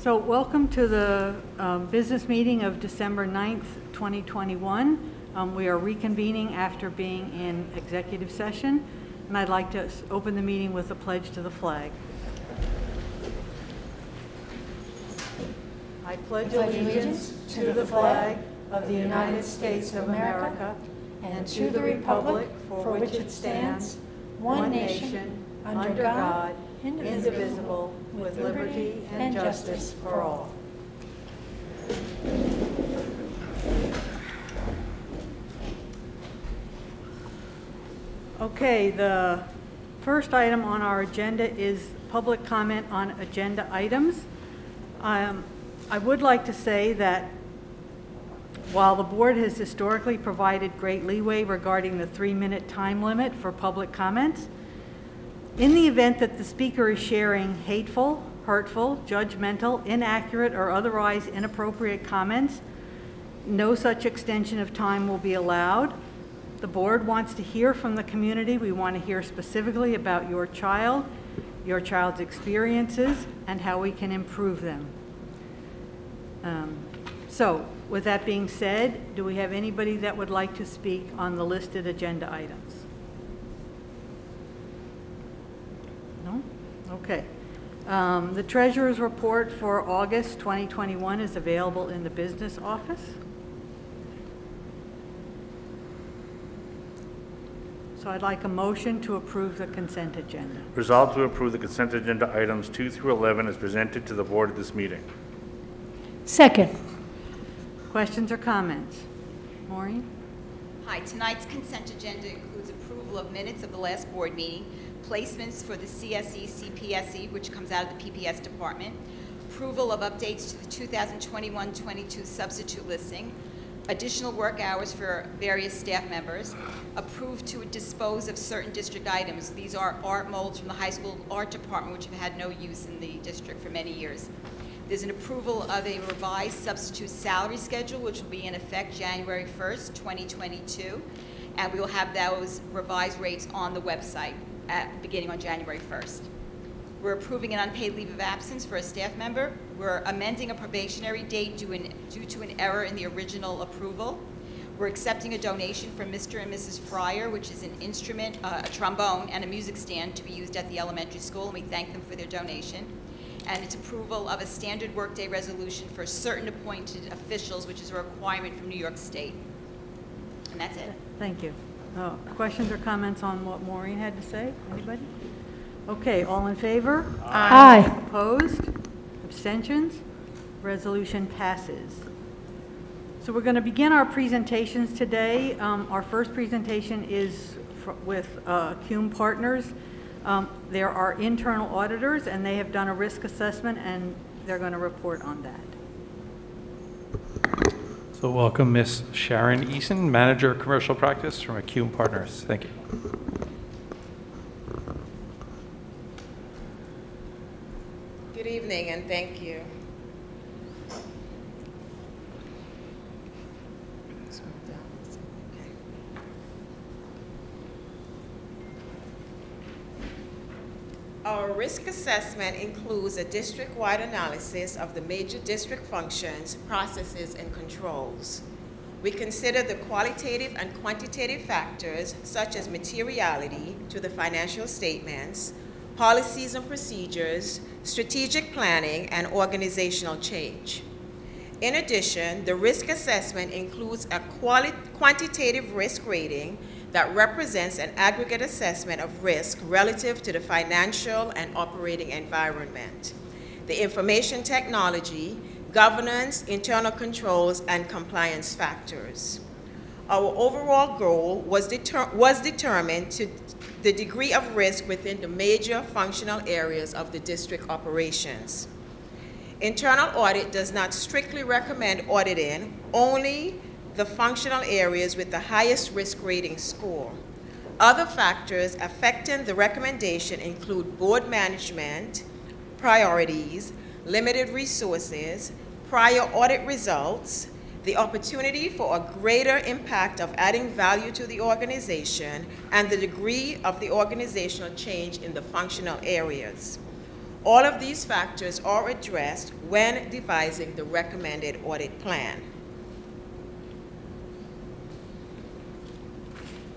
So welcome to the business meeting of December 9th, 2021. We are reconvening after being in executive session, and I'd like to open the meeting with a pledge to the flag. I pledge allegiance to the flag of the United States of America and to the republic for which it stands, one nation, under God, indivisible, with liberty and justice for all. Okay, the first item on our agenda is public comment on agenda items. I would like to say that while the board has historically provided great leeway regarding the 3-minute time limit for public comments, in the event that the speaker is sharing hateful, hurtful, judgmental, inaccurate, or otherwise inappropriate comments, no such extension of time will be allowed. The board wants to hear from the community. We want to hear specifically about your child's experiences, and how we can improve them. So, with that being said, do we have anybody that would like to speak on the listed agenda items? No? Okay. The treasurer's report for August 2021 is available in the business office. So I'd like a motion to approve the consent agenda. Resolved to approve the consent agenda items 2 through 11 as presented to the board at this meeting. Second. Questions or comments? Maureen? Hi, tonight's consent agenda includes approval of minutes of the last board meeting, placements for the CSE, CPSE, which comes out of the PPS department, approval of updates to the 2021-22 substitute listing, additional work hours for various staff members, approved to dispose of certain district items. These are art molds from the high school art department, which have had no use in the district for many years. There's an approval of a revised substitute salary schedule, which will be in effect January 1st, 2022, and we will have those revised rates on the website beginning on January 1st. We're approving an unpaid leave of absence for a staff member. We're amending a probationary date due to an error in the original approval. We're accepting a donation from Mr. and Mrs. Fryer, which is an instrument, a trombone, and a music stand to be used at the elementary school, and we thank them for their donation. And it's approval of a standard workday resolution for certain appointed officials, which is a requirement from New York State. And that's it. Thank you. Questions or comments on what Maureen had to say? Anybody? Okay, all in favor? Aye. Opposed? Abstentions? Resolution passes. So we're going to begin our presentations today. Our first presentation is with Cume Partners. There are internal auditors, and they have done a risk assessment, and they're going to report on that. So welcome Ms. Sharon Eason, Manager of Commercial Practice from Cume Partners. Thank you. Good evening, and thank you. Our risk assessment includes a district-wide analysis of the major district functions, processes, and controls. We consider the qualitative and quantitative factors such as materiality to the financial statements, policies and procedures, strategic planning, and organizational change. In addition, the risk assessment includes a quantitative risk rating that represents an aggregate assessment of risk relative to the financial and operating environment, the information technology, governance, internal controls, and compliance factors. Our overall goal was determined to the degree of risk within the major functional areas of the district operations. Internal audit does not strictly recommend auditing only the functional areas with the highest risk rating score. Other factors affecting the recommendation include board management, priorities, limited resources, prior audit results, the opportunity for a greater impact of adding value to the organization, and the degree of the organizational change in the functional areas. All of these factors are addressed when devising the recommended audit plan.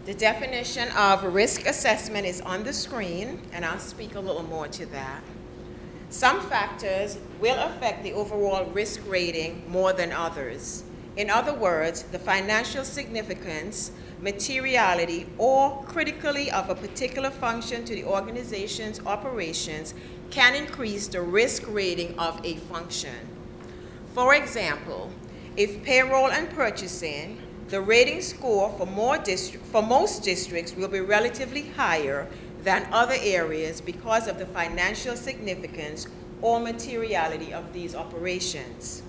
The definition of risk assessment is on the screen, and I'll speak a little more to that. Some factors will affect the overall risk rating more than others. In other words, the financial significance, materiality, or criticality of a particular function to the organization's operations can increase the risk rating of a function. For example, if payroll and purchasing, the rating score for most districts will be relatively higher than other areas because of the financial significance or materiality of these operations.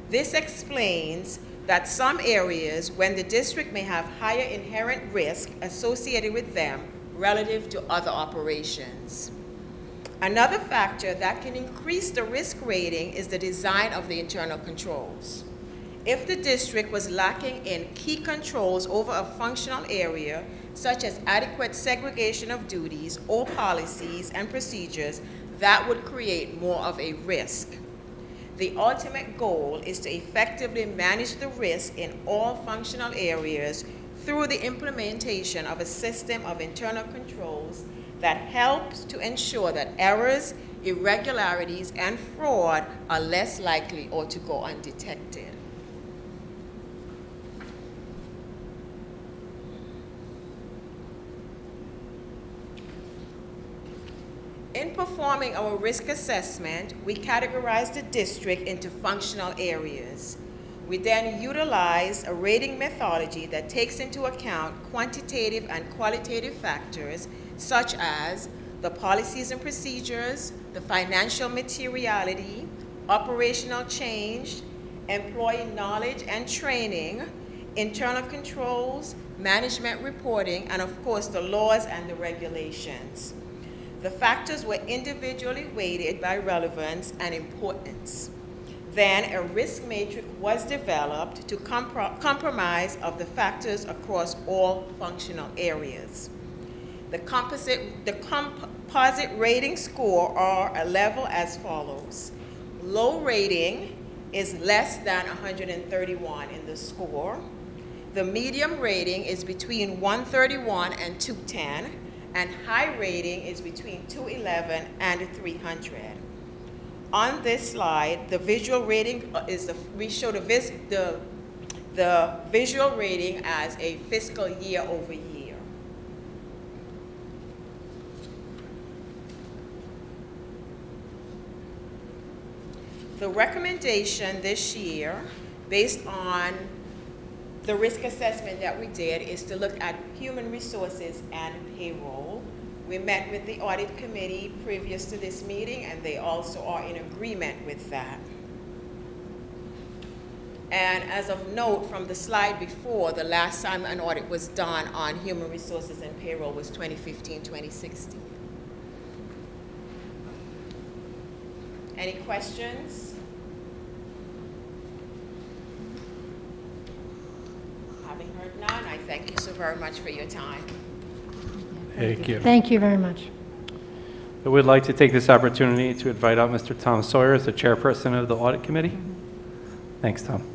This explains that some areas, when the district may have higher inherent risk associated with them relative to other operations. Another factor that can increase the risk rating is the design of the internal controls. If the district was lacking in key controls over a functional area, such as adequate segregation of duties or policies and procedures, that would create more of a risk. The ultimate goal is to effectively manage the risk in all functional areas through the implementation of a system of internal controls that helps to ensure that errors, irregularities, and fraud are less likely or to go undetected. In performing our risk assessment, we categorize the district into functional areas. We then utilize a rating methodology that takes into account quantitative and qualitative factors such as the policies and procedures, the financial materiality, operational change, employee knowledge and training, internal controls, management reporting, and of course the laws and the regulations. The factors were individually weighted by relevance and importance. Then a risk matrix was developed to compromise of the factors across all functional areas. The composite rating score are a level as follows. Low rating is less than 131 in the score. The medium rating is between 131 and 210. And high rating is between 211 and 300. On this slide, the visual rating is we show the visual rating as a fiscal year over year. The recommendation this year, based on the risk assessment that we did, is to look at human resources and payroll. We met with the audit committee previous to this meeting, and they also are in agreement with that. And as of note from the slide before, the last time an audit was done on human resources and payroll was 2015-2016. Any questions? Having heard none, I thank you so very much for your time. Thank you. Thank you very much. I would like to take this opportunity to invite out Mr. Tom Sawyer as the chairperson of the audit committee. Thanks, Tom.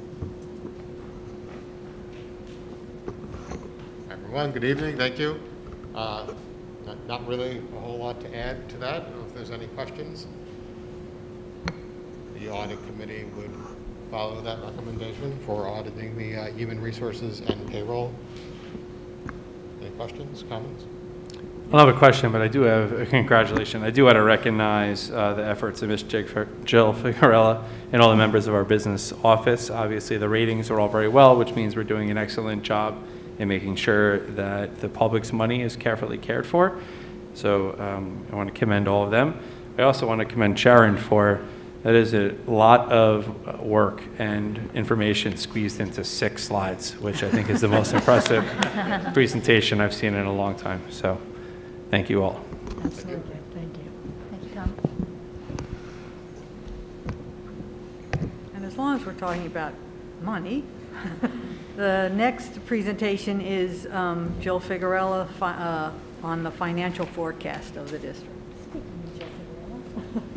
Everyone, good evening. Thank you. Not really a whole lot to add to that. I don't know if there's any questions. The audit committee would follow that recommendation for auditing the human resources and payroll. Any questions, comments? I don't have a question, but I do have a congratulations. I do want to recognize the efforts of Ms. Jill Figuerella and all the members of our business office. Obviously, the ratings are all very well, which means we're doing an excellent job in making sure that the public's money is carefully cared for. So I want to commend all of them. I also want to commend Sharon for that is a lot of work and information squeezed into 6 slides, which I think is the most impressive presentation I've seen in a long time. So thank you all. Absolutely. Thank you. Thank you, Tom. And as long as we're talking about money, the next presentation is Jill Figuerella on the financial forecast of the district. Isn't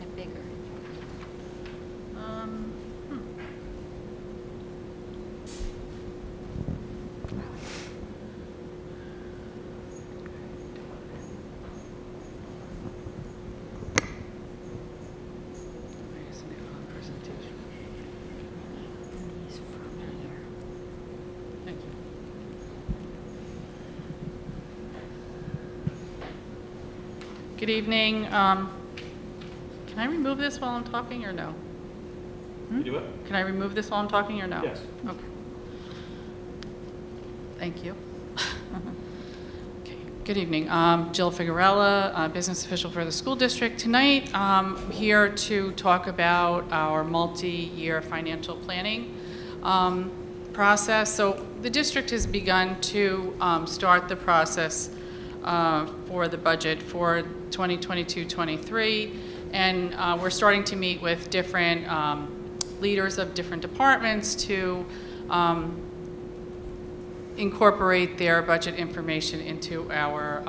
it bigger? Good evening. Can I remove this while I'm talking or no? You do it? Can I remove this while I'm talking or no? Yes. Okay. Thank you. Okay. Good evening. Jill Figuerella, business official for the school district. Tonight, I'm here to talk about our multi-year financial planning process. So the district has begun to start the process for the budget for 2022-23, and we're starting to meet with different leaders of different departments to incorporate their budget information into our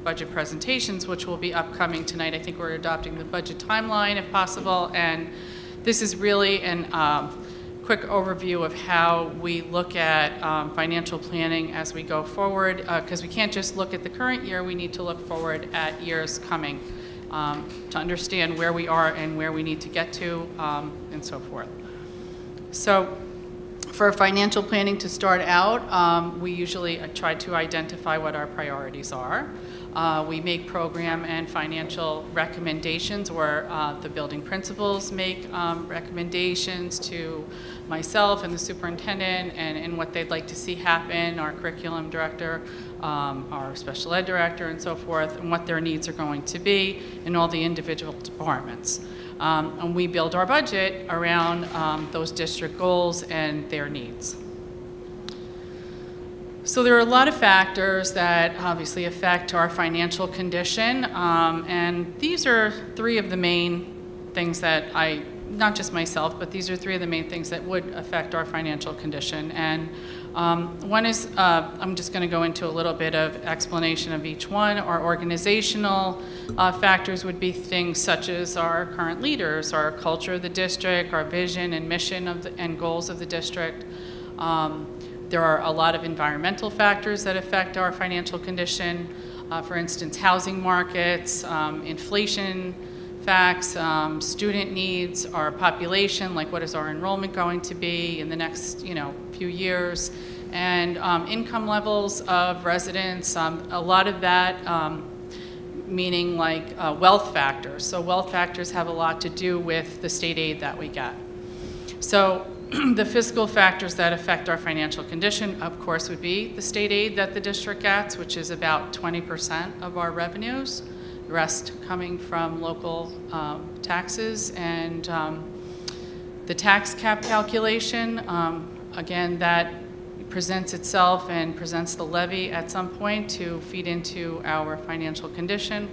budget presentations, which will be upcoming tonight. I think we're adopting the budget timeline if possible, and this is really an quick overview of how we look at financial planning as we go forward, because we can't just look at the current year, we need to look forward at years coming to understand where we are and where we need to get to and so forth. So for financial planning to start out, we usually try to identify what our priorities are. We make program and financial recommendations, or the building principals make recommendations to myself and the superintendent and what they'd like to see happen, our curriculum director, our special ed director, and so forth, and what their needs are going to be in all the individual departments. And we build our budget around those district goals and their needs. So there are a lot of factors that obviously affect our financial condition, and these are three of the main things that not just myself, but these are three of the main things that would affect our financial condition. And one is, I'm just going to go into a little bit of explanation of each one. Our organizational factors would be things such as our current leaders, our culture of the district, our vision and mission and goals of the district. There are a lot of environmental factors that affect our financial condition. For instance, housing markets, inflation facts, student needs, our population, like what is our enrollment going to be in the next few years, and income levels of residents. A lot of that meaning like wealth factors. So wealth factors have a lot to do with the state aid that we get. So the fiscal factors that affect our financial condition, of course, would be the state aid that the district gets, which is about 20% of our revenues, the rest coming from local taxes, and the tax cap calculation. Again, that presents itself and presents the levy at some point to feed into our financial condition,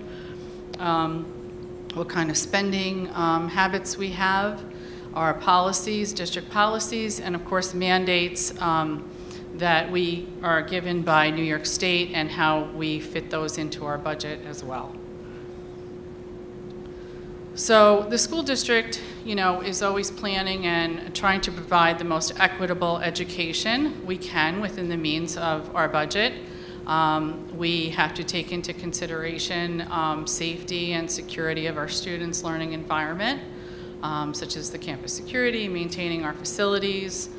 what kind of spending habits we have, our policies, district policies, and of course mandates that we are given by New York State and how we fit those into our budget as well. So the school district, is always planning and trying to provide the most equitable education we can within the means of our budget. We have to take into consideration safety and security of our students' learning environment, such as the campus security, maintaining our facilities.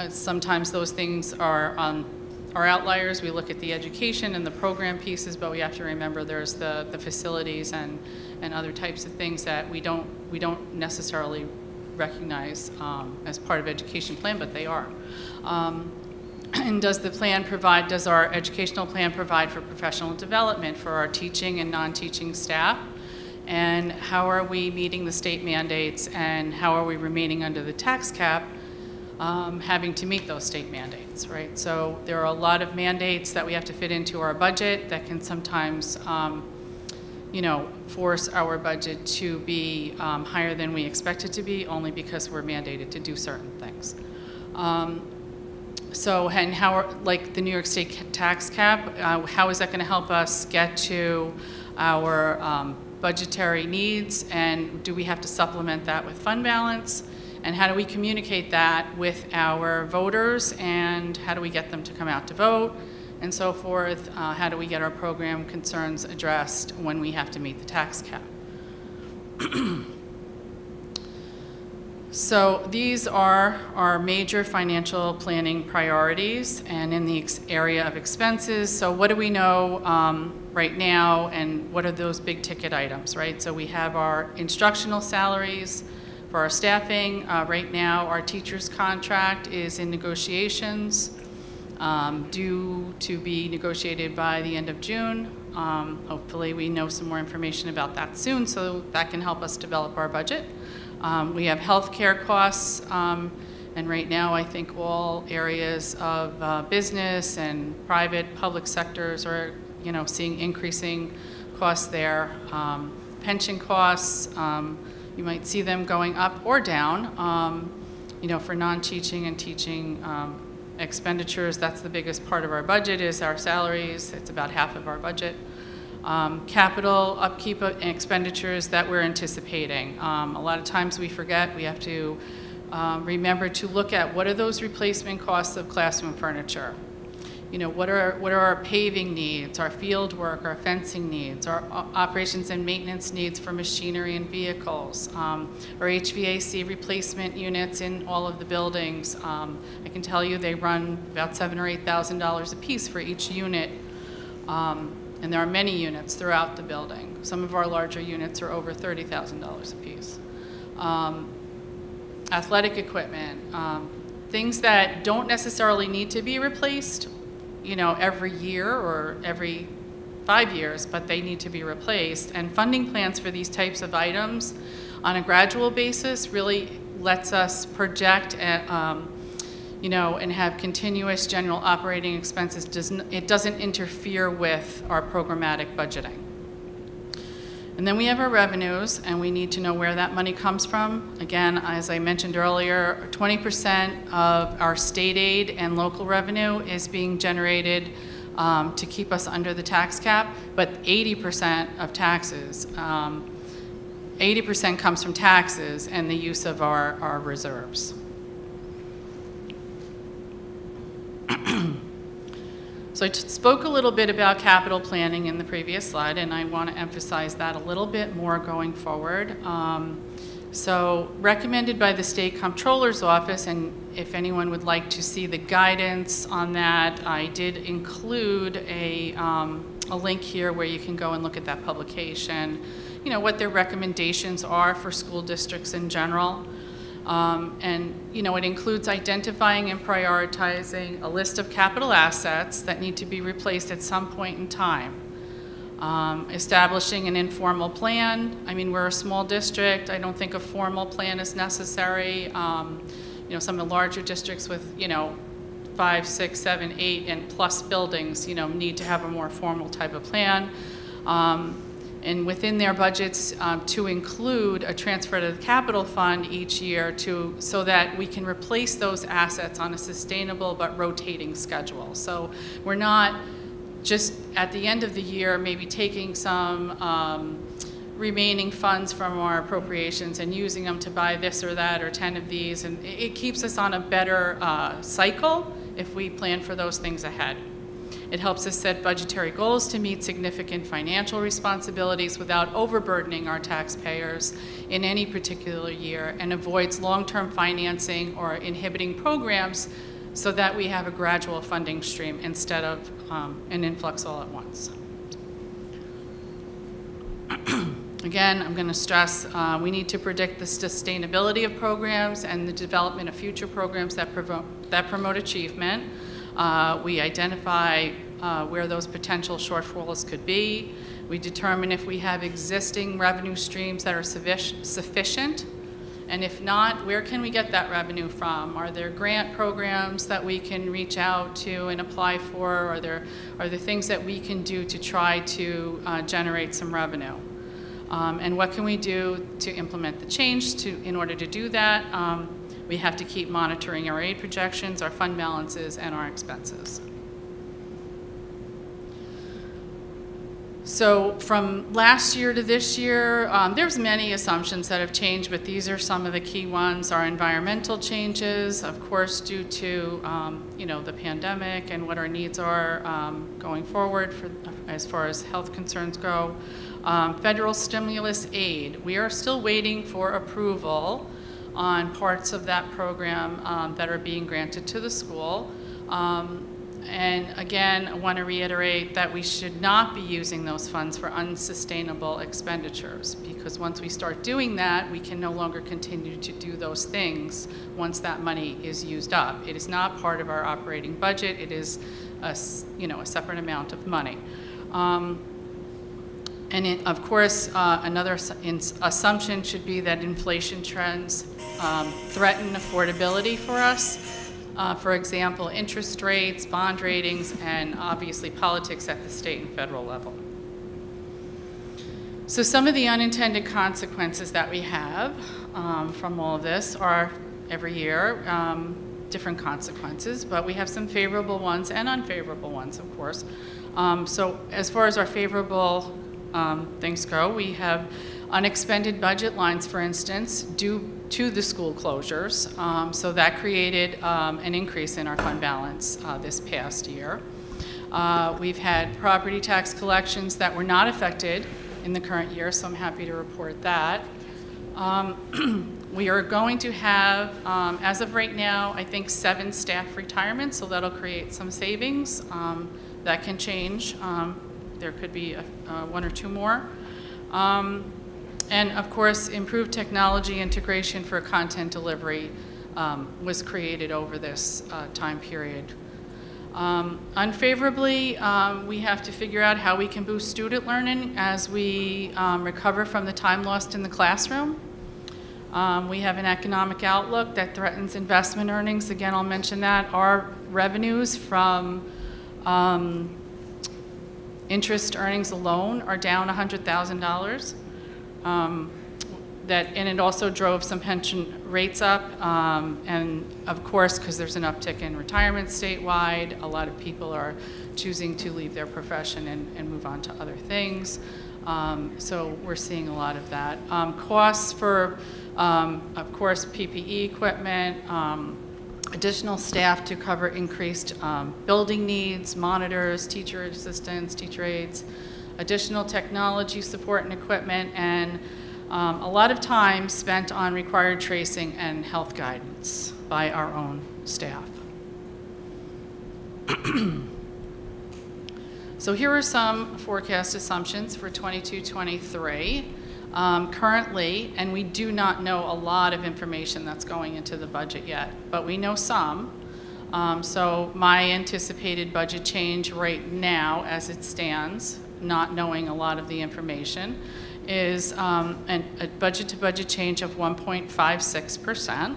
Sometimes those things are outliers. We look at the education and the program pieces, but we have to remember there's the facilities and other types of things that we don't necessarily recognize as part of education plan, but they are. And does our educational plan provide for professional development for our teaching and non-teaching staff? And how are we meeting the state mandates, and how are we remaining under the tax cap, having to meet those state mandates, right? So there are a lot of mandates that we have to fit into our budget that can sometimes, force our budget to be higher than we expect it to be, only because we're mandated to do certain things. Like the New York State tax cap, how is that going to help us get to our budgetary needs, and do we have to supplement that with fund balance? And how do we communicate that with our voters, and how do we get them to come out to vote, and so forth? How do we get our program concerns addressed when we have to meet the tax cap? So these are our major financial planning priorities, and in the area of expenses, so what do we know right now, and what are those big ticket items, right? So we have our instructional salaries for our staffing. Right now, our teacher's contract is in negotiations, due to be negotiated by the end of June. Hopefully we know some more information about that soon, so that can help us develop our budget. We have healthcare costs, and right now I think all areas of business and private, public sectors are, seeing increasing costs there. Pension costs, you might see them going up or down. For non-teaching and teaching expenditures, that's the biggest part of our budget is our salaries. It's about half of our budget. Capital upkeep and expenditures that we're anticipating. A lot of times we forget, we have to remember to look at what are those replacement costs of classroom furniture. What are our paving needs, our field work, our fencing needs, our operations and maintenance needs for machinery and vehicles, our HVAC replacement units in all of the buildings. I can tell you they run about $7,000 or $8,000 a piece for each unit. And there are many units throughout the building. Some of our larger units are over $30,000 a piece. Athletic equipment, things that don't necessarily need to be replaced, every year or every 5 years, but they need to be replaced. And funding plans for these types of items on a gradual basis really lets us project and have continuous general operating expenses. It doesn't interfere with our programmatic budgeting. And then we have our revenues, and we need to know where that money comes from. Again, as I mentioned earlier, 20% of our state aid and local revenue is being generated to keep us under the tax cap, but 80% of taxes, 80% comes from taxes and the use of our reserves. So I spoke a little bit about capital planning in the previous slide, and I want to emphasize that a little bit more going forward. So recommended by the State Comptroller's Office, and if anyone would like to see the guidance on that, I did include a link here where you can go and look at that publication, what their recommendations are for school districts in general. It includes identifying and prioritizing a list of capital assets that need to be replaced at some point in time. Establishing an informal plan. I mean, we're a small district. I don't think a formal plan is necessary. Some of the larger districts with, 5, 6, 7, 8 and plus buildings, need to have a more formal type of plan. And within their budgets to include a transfer to the capital fund each year so that we can replace those assets on a sustainable but rotating schedule. So we're not just at the end of the year maybe taking some remaining funds from our appropriations and using them to buy this or that or 10 of these, and it keeps us on a better cycle if we plan for those things ahead. It helps us set budgetary goals to meet significant financial responsibilities without overburdening our taxpayers in any particular year, and avoids long-term financing or inhibiting programs so that we have a gradual funding stream instead of an influx all at once. Again, I'm going to stress we need to predict the sustainability of programs and the development of future programs that promote achievement. We identify where those potential shortfalls could be. We determine if we have existing revenue streams that are sufficient, and if not, where can we get that revenue from? Are there grant programs that we can reach out to and apply for? Are there things that we can do to try to generate some revenue? And what can we do to implement the change in order to do that? We have to keep monitoring our aid projections, our fund balances, and our expenses. So from last year to this year, there's many assumptions that have changed, but these are some of the key ones. Our environmental changes, of course, due to the pandemic and what our needs are going forward as far as health concerns go. Federal stimulus aid, we are still waiting for approval on parts of that program that are being granted to the school. And again, I want to reiterate that we should not be using those funds for unsustainable expenditures, because once we start doing that, we can no longer continue to do those things once that money is used up. It is not part of our operating budget. It is a separate amount of money. Of course, another assumption should be that inflation trends threaten affordability for us. For example, interest rates, bond ratings, and obviously politics at the state and federal level. So some of the unintended consequences that we have from all of this are every year different consequences, but we have some favorable ones and unfavorable ones, of course. So as far as our favorable things go, we have unexpended budget lines, for instance, due to the school closures. So that created an increase in our fund balance this past year. We've had property tax collections that were not affected in the current year, so I'm happy to report that. We are going to have, as of right now, I think 7 staff retirements, so that'll create some savings. That can change. There could be 1 or 2 more. And of course, improved technology integration for content delivery was created over this time period. Unfavorably, we have to figure out how we can boost student learning as we recover from the time lost in the classroom. We have an economic outlook that threatens investment earnings. Again, I'll mention that. Our revenues from interest earnings alone are down $100,000. And it also drove some pension rates up, and of course, because there's an uptick in retirement statewide, a lot of people are choosing to leave their profession and move on to other things. So we're seeing a lot of that. Costs for, of course, PPE equipment, additional staff to cover increased building needs, monitors, teacher assistants, teacher aides, additional technology support and equipment, and a lot of time spent on required tracing and health guidance by our own staff. So here are some forecast assumptions for 22-23. Currently, and we do not know a lot of information that's going into the budget yet, but we know some. So my anticipated budget change right now, as it stands, not knowing a lot of the information, is a budget-to-budget change of 1.56%.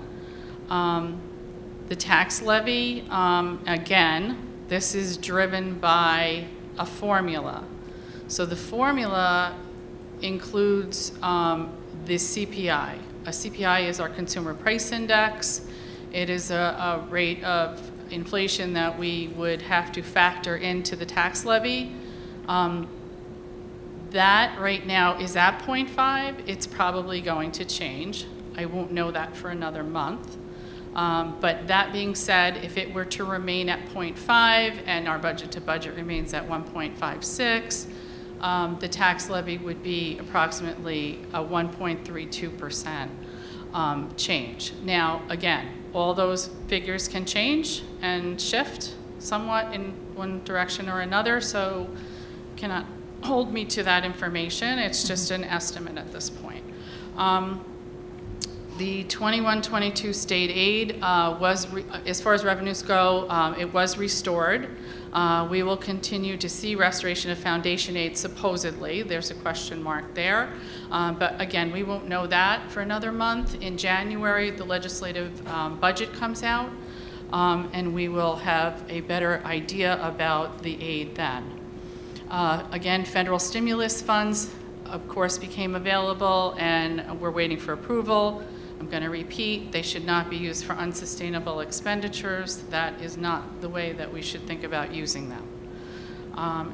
The tax levy, again, this is driven by a formula. So the formula includes the CPI. A CPI is our consumer price index. It is a rate of inflation that we would have to factor into the tax levy. That right now is at 0.5. It's probably going to change. I won't know that for another month. But that being said, if it were to remain at 0.5 and our budget to budget remains at 1.56, the tax levy would be approximately a 1.32% change. Now, again, all those figures can change and shift somewhat in one direction or another, so cannot hold me to that information. It's just an estimate at this point. The 21-22 state aid was, as far as revenues go, it was restored. We will continue to see restoration of foundation aid, supposedly. There's a question mark there. But again, we won't know that for another month. In January, the legislative budget comes out, and we will have a better idea about the aid then. Again, federal stimulus funds, of course, became available, and we're waiting for approval. I'm going to repeat, they should not be used for unsustainable expenditures. That is not the way that we should think about using them.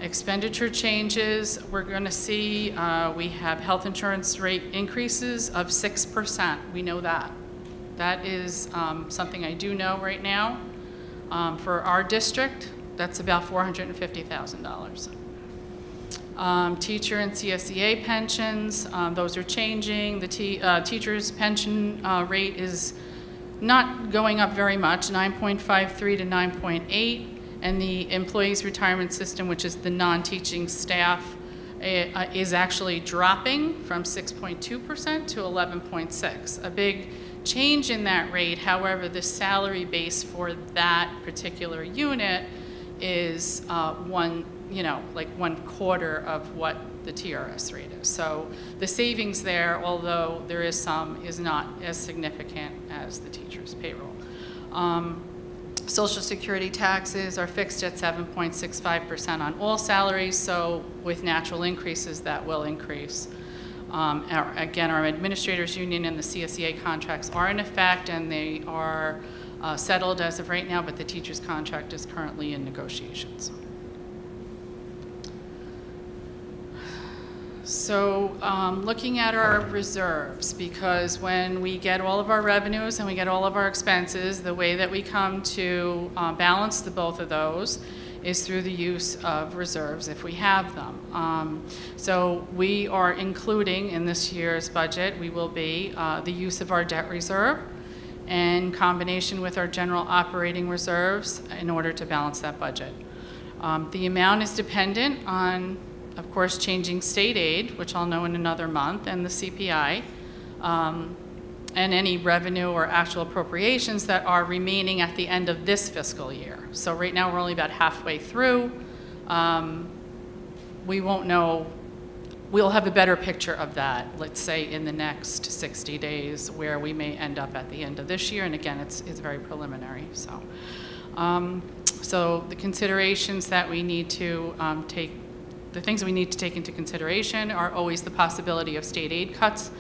Expenditure changes, we're going to see, we have health insurance rate increases of 6%. We know that. That is something I do know right now. For our district, that's about $450,000. Teacher and CSEA pensions, those are changing. The teacher's pension rate is not going up very much, 9.53 to 9.8. And the employees' retirement system, which is the non-teaching staff, is actually dropping from 6.2% to 11.6%. A big change in that rate. However, the salary base for that particular unit is one quarter of what the TRS rate is. So the savings there, although there is some, is not as significant as the teacher's payroll. Social Security taxes are fixed at 7.65% on all salaries, so with natural increases that will increase. Again, our administrators union and the CSEA contracts are in effect, and they are settled as of right now, but the teacher's contract is currently in negotiations. So looking at our reserves, because when we get all of our revenues and we get all of our expenses, the way that we come to balance the both of those is through the use of reserves if we have them. So we are including in this year's budget, we will be the use of our debt reserve in combination with our general operating reserves in order to balance that budget. The amount is dependent on, of course, changing state aid, which I'll know in another month, and the CPI, and any revenue or actual appropriations that are remaining at the end of this fiscal year. So right now we're only about halfway through. We won't know, we'll have a better picture of that, let's say in the next 60 days, where we may end up at the end of this year. And again, it's very preliminary. So, so the considerations that we need to the things that we need to take into consideration are always the possibility of state aid cuts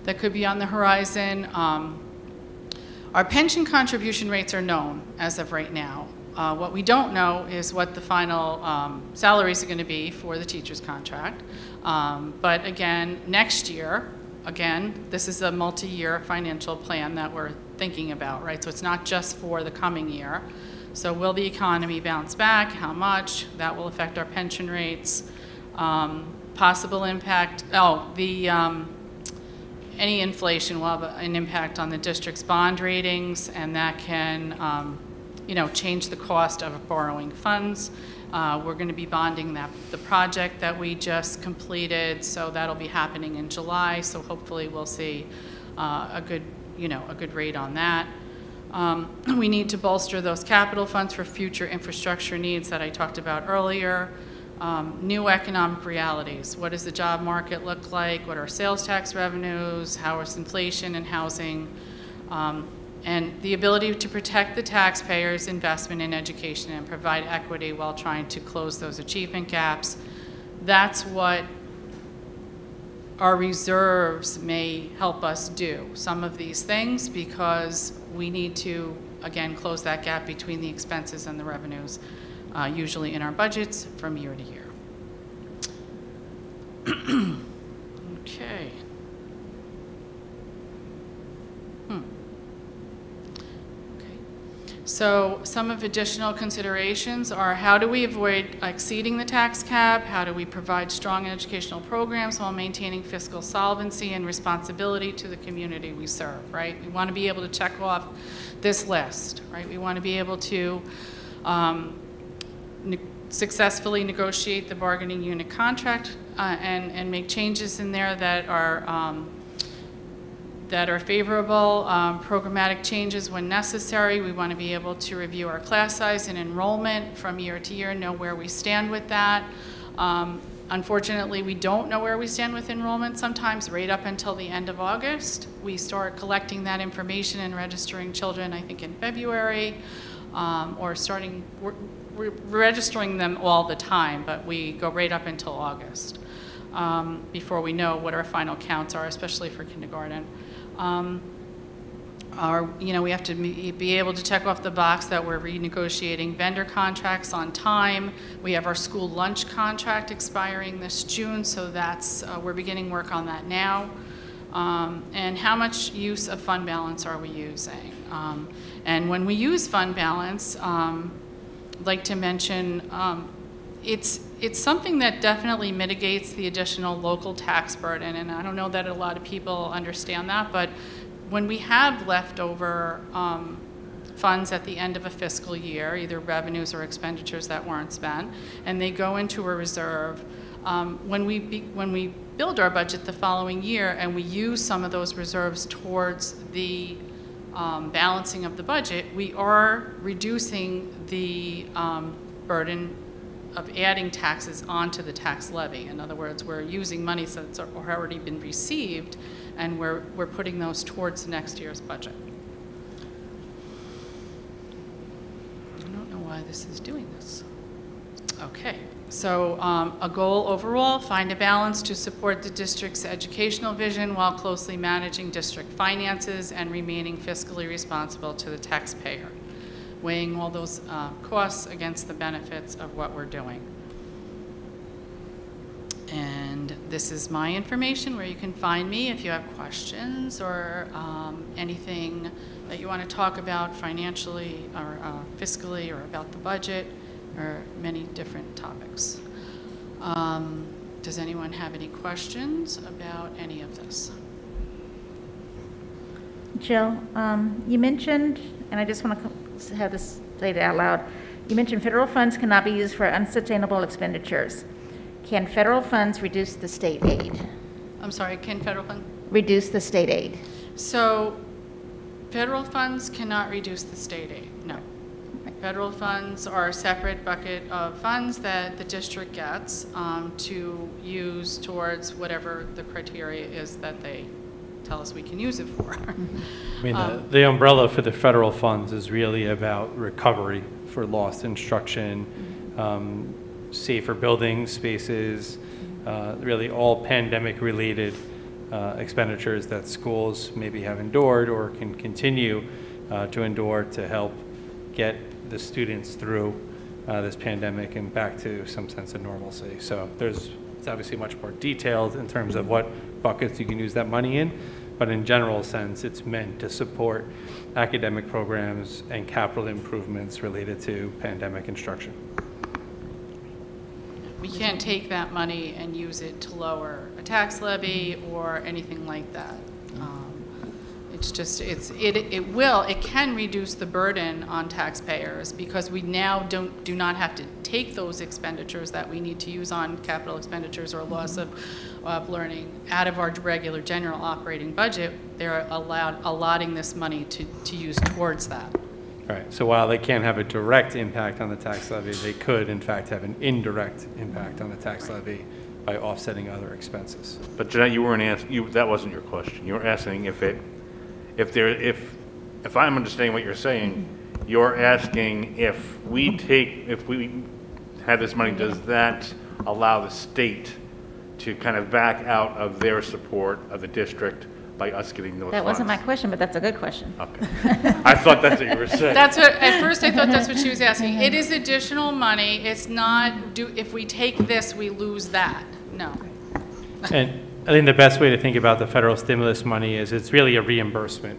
that could be on the horizon. Our pension contribution rates are known as of right now. What we don't know is what the final salaries are going to be for the teacher's contract. But again, next year, again, this is a multi-year financial plan that we're thinking about, right? So it's not just for the coming year. So will the economy bounce back? How much? That will affect our pension rates. Possible impact, any inflation will have an impact on the district's bond ratings, and that can change the cost of borrowing funds. We're going to be bonding the project that we just completed, so that'll be happening in July, so hopefully we'll see a good rate on that. We need to bolster those capital funds for future infrastructure needs that I talked about earlier. New economic realities. What does the job market look like? What are sales tax revenues? How is inflation and housing? And the ability to protect the taxpayers' investment in education and provide equity while trying to close those achievement gaps. That's what our reserves may help us do, some of these things, because we need to, again, close that gap between the expenses and the revenues, usually in our budgets from year to year. Okay. So some of additional considerations are, how do we avoid exceeding the tax cap? How do we provide strong educational programs while maintaining fiscal solvency and responsibility to the community we serve, right? We want to be able to check off this list, right? We want to be able to successfully negotiate the bargaining unit contract and make changes in there that are favorable, programmatic changes when necessary. We want to be able to review our class size and enrollment from year to year, know where we stand with that. Unfortunately, we don't know where we stand with enrollment sometimes right up until the end of August. We start collecting that information and registering children, I think, in February, or we're registering them all the time, but we go right up until August before we know what our final counts are, especially for kindergarten. we have to be able to check off the box that we're renegotiating vendor contracts on time. We have our school lunch contract expiring this June, so that's, we're beginning work on that now. And how much use of fund balance are we using? And when we use fund balance, I'd like to mention, it's something that definitely mitigates the additional local tax burden, and I don't know that a lot of people understand that, but when we have leftover funds at the end of a fiscal year, either revenues or expenditures that weren't spent, and they go into a reserve, when we build our budget the following year and we use some of those reserves towards the balancing of the budget, we are reducing the burden of adding taxes onto the tax levy. In other words, we're using money that's already been received, and we're putting those towards next year's budget. I don't know why this is doing this. Okay, so a goal overall, find a balance to support the district's educational vision while closely managing district finances and remaining fiscally responsible to the taxpayer, weighing all those costs against the benefits of what we're doing. And this is my information where you can find me if you have questions or anything that you want to talk about financially or fiscally or about the budget or many different topics. Does anyone have any questions about any of this? Jill, you mentioned, and I just want to have this stated out loud, you mentioned federal funds cannot be used for unsustainable expenditures. Can federal funds reduce the state aid? I'm sorry, can federal funds? Reduce the state aid. So federal funds cannot reduce the state aid, no. Federal funds are a separate bucket of funds that the district gets to use towards whatever the criteria is that they tell us we can use it for. I mean, the umbrella for the federal funds is really about recovery for lost instruction, safer building spaces, really all pandemic-related expenditures that schools maybe have endured or can continue to endure to help get the students through this pandemic and back to some sense of normalcy. So it's obviously much more detailed in terms of what buckets you can use that money in, but in general sense, it's meant to support academic programs and capital improvements related to pandemic instruction. We can't take that money and use it to lower a tax levy or anything like that. It's just, it can reduce the burden on taxpayers because we now do not have to take those expenditures that we need to use on capital expenditures or loss of learning out of our regular general operating budget. They're allotting this money to use towards that. Right, so while they can't have a direct impact on the tax levy, they could in fact have an indirect impact on the tax levy by offsetting other expenses. But Jeanette, you weren't asking, that wasn't your question. You were asking if I'm understanding what you're saying, you're asking if we have this money, does that allow the state to kind of back out of their support of the district by us getting those funds? That wasn't my question, but that's a good question. Okay. I thought that's what you were saying. That's what, at first I thought that's what she was asking. It is additional money. It's not, if we take this, we lose that. No. And I think the best way to think about the federal stimulus money is it's really a reimbursement.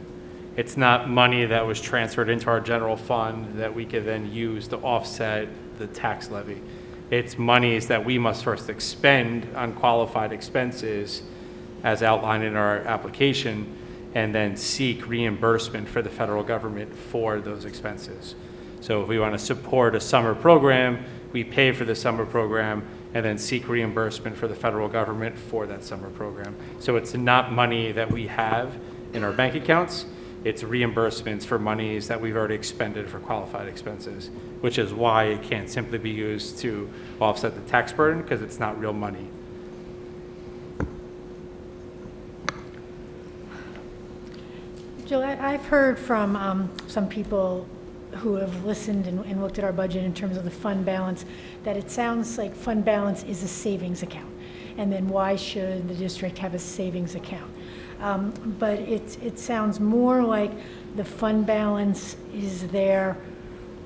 It's not money that was transferred into our general fund that we could then use to offset the tax levy. It's monies that we must first expend on qualified expenses as outlined in our application, and then seek reimbursement for the federal government for those expenses. So if we want to support a summer program, we pay for the summer program and then seek reimbursement for the federal government for that summer program. So it's not money that we have in our bank accounts, it's reimbursements for monies that we've already expended for qualified expenses, which is why it can't simply be used to offset the tax burden, because it's not real money. Jill, I've heard from some people who have listened and looked at our budget in terms of the fund balance that it sounds like fund balance is a savings account. And then why should the district have a savings account? But it sounds more like the fund balance is there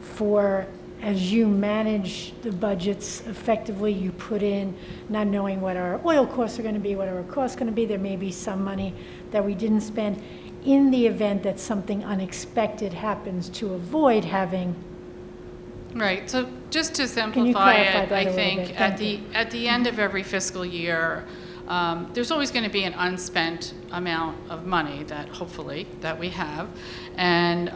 for, as you manage the budgets effectively, you put in, not knowing what our oil costs are going to be, what our costs are going to be. There may be some money that we didn't spend in the event that something unexpected happens, to avoid having. Right, so just to simplify it, I think at the end of every fiscal year, there's always going to be an unspent amount of money that hopefully that we have, and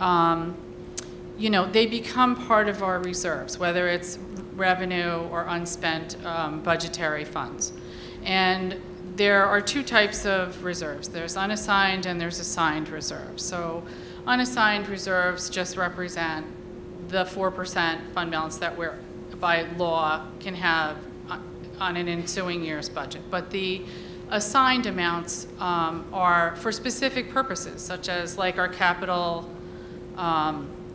you know, they become part of our reserves, whether it's revenue or unspent budgetary funds. And there are two types of reserves. There's unassigned and there's assigned reserves. So unassigned reserves just represent the 4% fund balance that we're, by law, can have on an ensuing year's budget. But the assigned amounts are for specific purposes, such as like our capital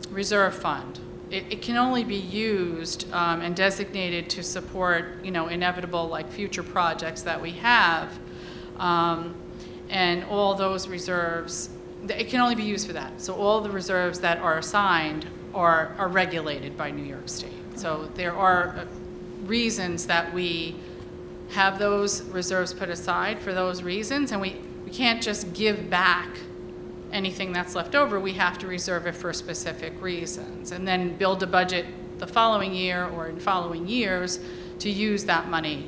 reserve fund. It can only be used and designated to support, you know, inevitable like future projects that we have, and all those reserves, it can only be used for that. So all the reserves that are assigned are regulated by New York State. So there are reasons that we have those reserves put aside for those reasons, and we can't just give back anything that's left over. We have to reserve it for specific reasons and then build a budget the following year or in following years to use that money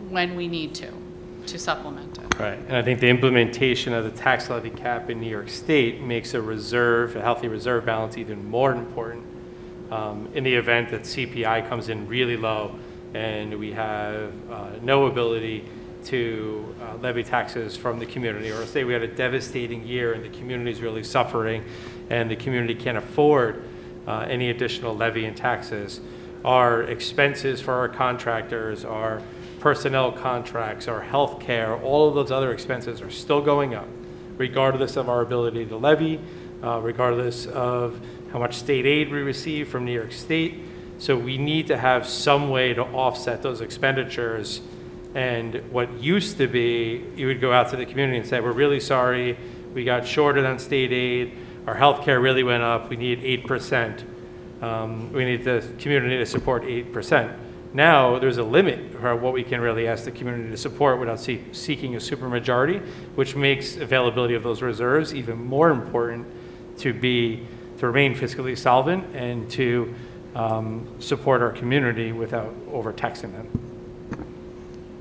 when we need to supplement it. Right, and I think the implementation of the tax levy cap in New York State makes a reserve, a healthy reserve balance, even more important in the event that CPI comes in really low and we have no ability to levy taxes from the community, or say we had a devastating year and the community is really suffering and the community can't afford any additional levy and taxes. Our expenses for our contractors, our personnel contracts, our health care, all of those other expenses are still going up, regardless of our ability to levy, regardless of how much state aid we receive from New York State. So we need to have some way to offset those expenditures. And what used to be, you would go out to the community and say, we're really sorry, we got shorted on state aid, our health care really went up, we need 8%. We need the community to support 8%. Now there's a limit for what we can really ask the community to support without seeking a supermajority, which makes availability of those reserves even more important to remain fiscally solvent and to support our community without overtaxing them.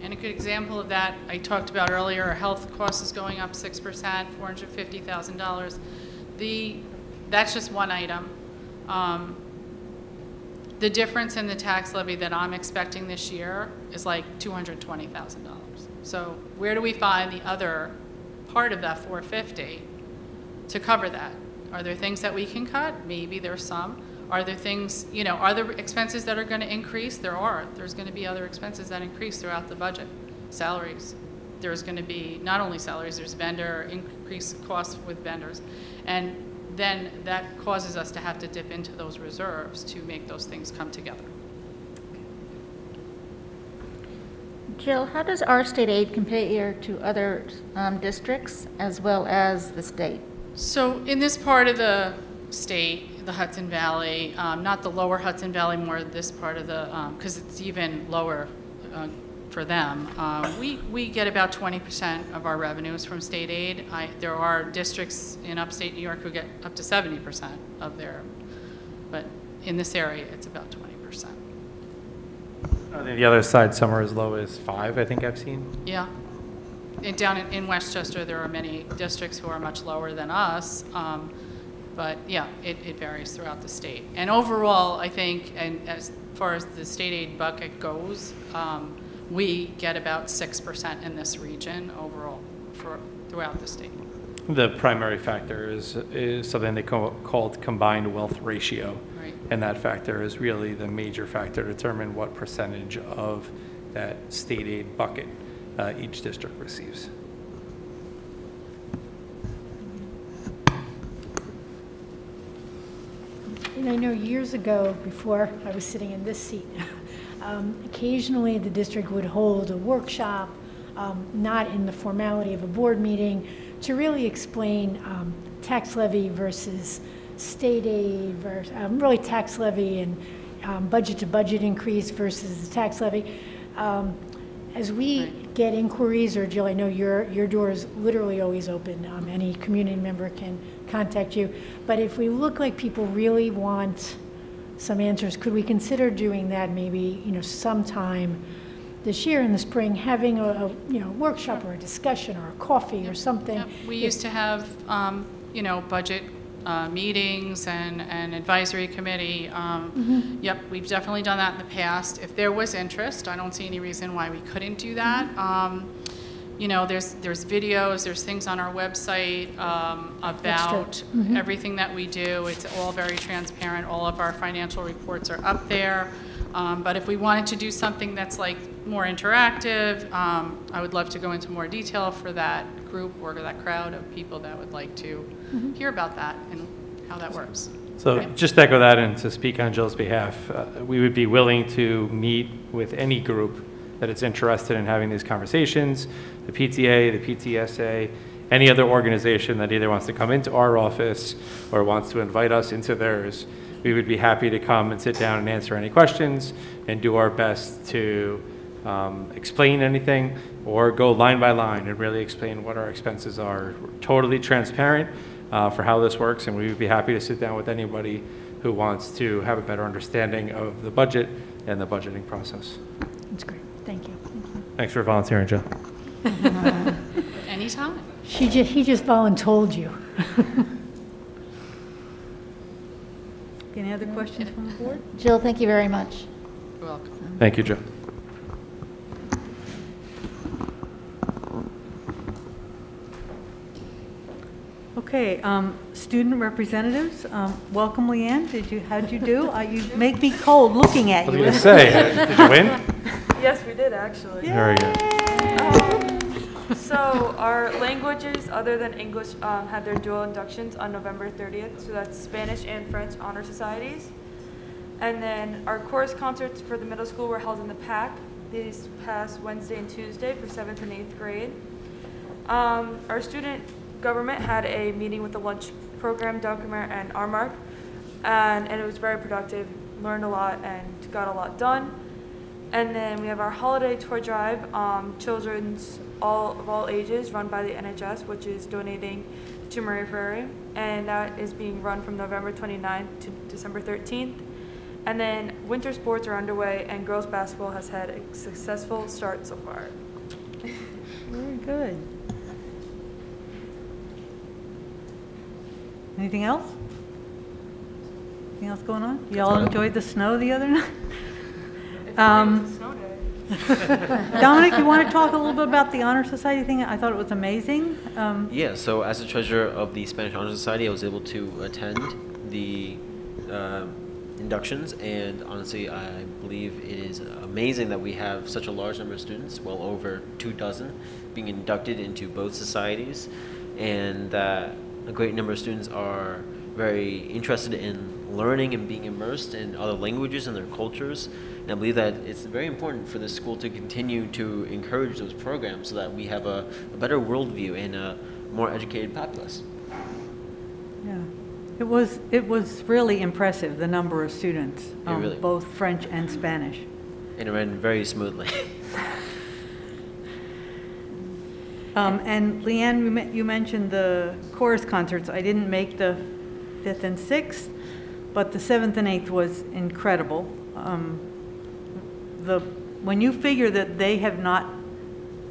And a good example of that, I talked about earlier, our health cost is going up 6%, $450,000. That's just one item. The difference in the tax levy that I'm expecting this year is like $220,000. So where do we find the other part of that $450 to cover that? Are there things that we can cut? Maybe there's some. Are there things, you know, are there expenses that are going to increase? There are. There's going to be other expenses that increase throughout the budget. Salaries. There's going to be not only salaries, there's vendor increased costs with vendors. And then that causes us to have to dip into those reserves to make those things come together. Jill, how does our state aid compare to other districts as well as the state? So in this part of the state, the Hudson Valley, not the lower Hudson Valley, more this part of the, because it's even lower for them. We get about 20% of our revenues from state aid. There are districts in upstate New York who get up to 70% of their, but in this area, it's about 20%. On the other side, some are as low as 5, I think I've seen. Yeah. Down in Westchester, there are many districts who are much lower than us. But yeah, it varies throughout the state. And overall, I think, and as far as the state aid bucket goes, we get about 6% in this region overall throughout the state. The primary factor is something they called combined wealth ratio. Right. And that factor is really the major factor to determine what percentage of that state aid bucket each district receives. And I know years ago, before I was sitting in this seat, occasionally the district would hold a workshop not in the formality of a board meeting, to really explain tax levy versus state aid, versus, really tax levy and budget to budget increase versus the tax levy. As we get inquiries, or Jill, I know your door is literally always open. Any community member can contact you. But if we look like people really want some answers, could we consider doing that maybe, sometime this year in the spring, having a workshop or a discussion or a coffee or something? Yep. We used to have, budget meetings and advisory committee. Yep, we've definitely done that in the past. If there was interest, I don't see any reason why we couldn't do that. There's videos, there's things on our website about everything that we do. It's all very transparent. All of our financial reports are up there. But if we wanted to do something that's like more interactive, I would love to go into more detail for that group or that crowd of people that would like to hear about that and how that works. So just to echo that and to speak on Jill's behalf, we would be willing to meet with any group that is interested in having these conversations, the PTA, the PTSA, any other organization that either wants to come into our office or wants to invite us into theirs. We would be happy to come and sit down and answer any questions and do our best to explain anything or go line by line and really explain what our expenses are. We're totally transparent for how this works, and we would be happy to sit down with anybody who wants to have a better understanding of the budget and the budgeting process. That's great. Thank you. Thanks for volunteering, Jill. Anytime. He just voluntold you. Any other questions from the board? Jill, thank you very much. You're welcome. Thank you, Jill. Okay, student representatives, welcome, Leanne. How'd you do? You make me cold looking at What you. was I going to say? Did you win? Yes, we did actually. Very good. So our languages other than English had their dual inductions on November 30th. So that's Spanish and French honor societies. And then our chorus concerts for the middle school were held in the PAC these past Wednesday and Tuesday for 7th and 8th grade. Our student government had a meeting with the lunch program, Dogmer and Armark, and it was very productive. Learned a lot and got a lot done. And then we have our holiday toy drive, children's of all ages, run by the NHS, which is donating to Murray Prairie, and that is being run from November 29th to December 13th. And then winter sports are underway, and girls basketball has had a successful start so far. Very good. Anything else? Anything else going on? You all enjoyed the snow the other night? It's a snow day. Dominic, you want to talk a little bit about the Honor Society thing? I thought it was amazing. Yeah, so as the treasurer of the Spanish Honor Society, I was able to attend the inductions, and honestly, I believe it is amazing that we have such a large number of students, well over 24, being inducted into both societies, and that a great number of students are very interested in learning and being immersed in other languages and their cultures. And I believe that it's very important for the school to continue to encourage those programs so that we have a better worldview and a more educated populace. Yeah, it was really impressive, the number of students, really both French and Spanish. And it ran very smoothly. And Leanne, you mentioned the chorus concerts. I didn't make the 5th and 6th, but the 7th and 8th was incredible. When you figure that they have not,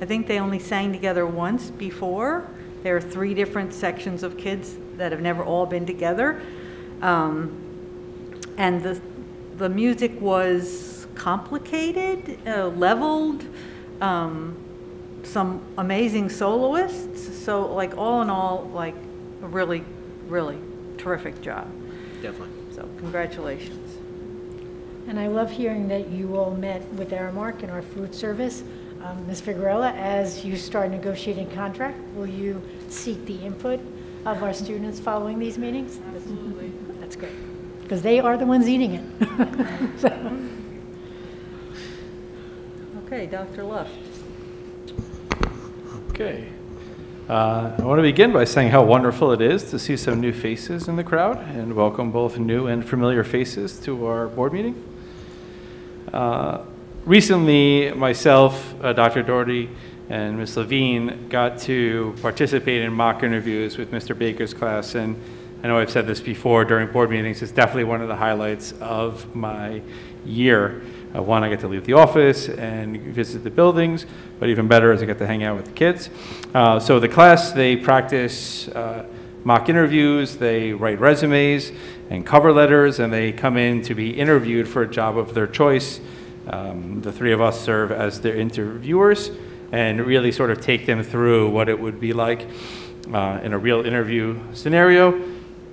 I think they only sang together once before. There are 3 different sections of kids that have never all been together. And the music was complicated, leveled, some amazing soloists. So like all in all, like a really, really terrific job. Definitely. So congratulations. And I love hearing that you all met with Aramark and our food service. Ms. Figueroa, as you start negotiating contract, will you seek the input of our students following these meetings? Absolutely. That's great, because they are the ones eating it. So. Okay, Dr. Luft. Okay. I want to begin by saying how wonderful it is to see some new faces in the crowd and welcome both new and familiar faces to our board meeting. Recently, myself, Dr. Doherty, and Ms. Levine got to participate in mock interviews with Mr. Baker's class, and I know I've said this before during board meetings, it's definitely one of the highlights of my year. One, I get to leave the office and visit the buildings, but even better is I get to hang out with the kids. So the class, they practice mock interviews, they write resumes and cover letters, and they come in to be interviewed for a job of their choice. The three of us serve as their interviewers and really sort of take them through what it would be like in a real interview scenario,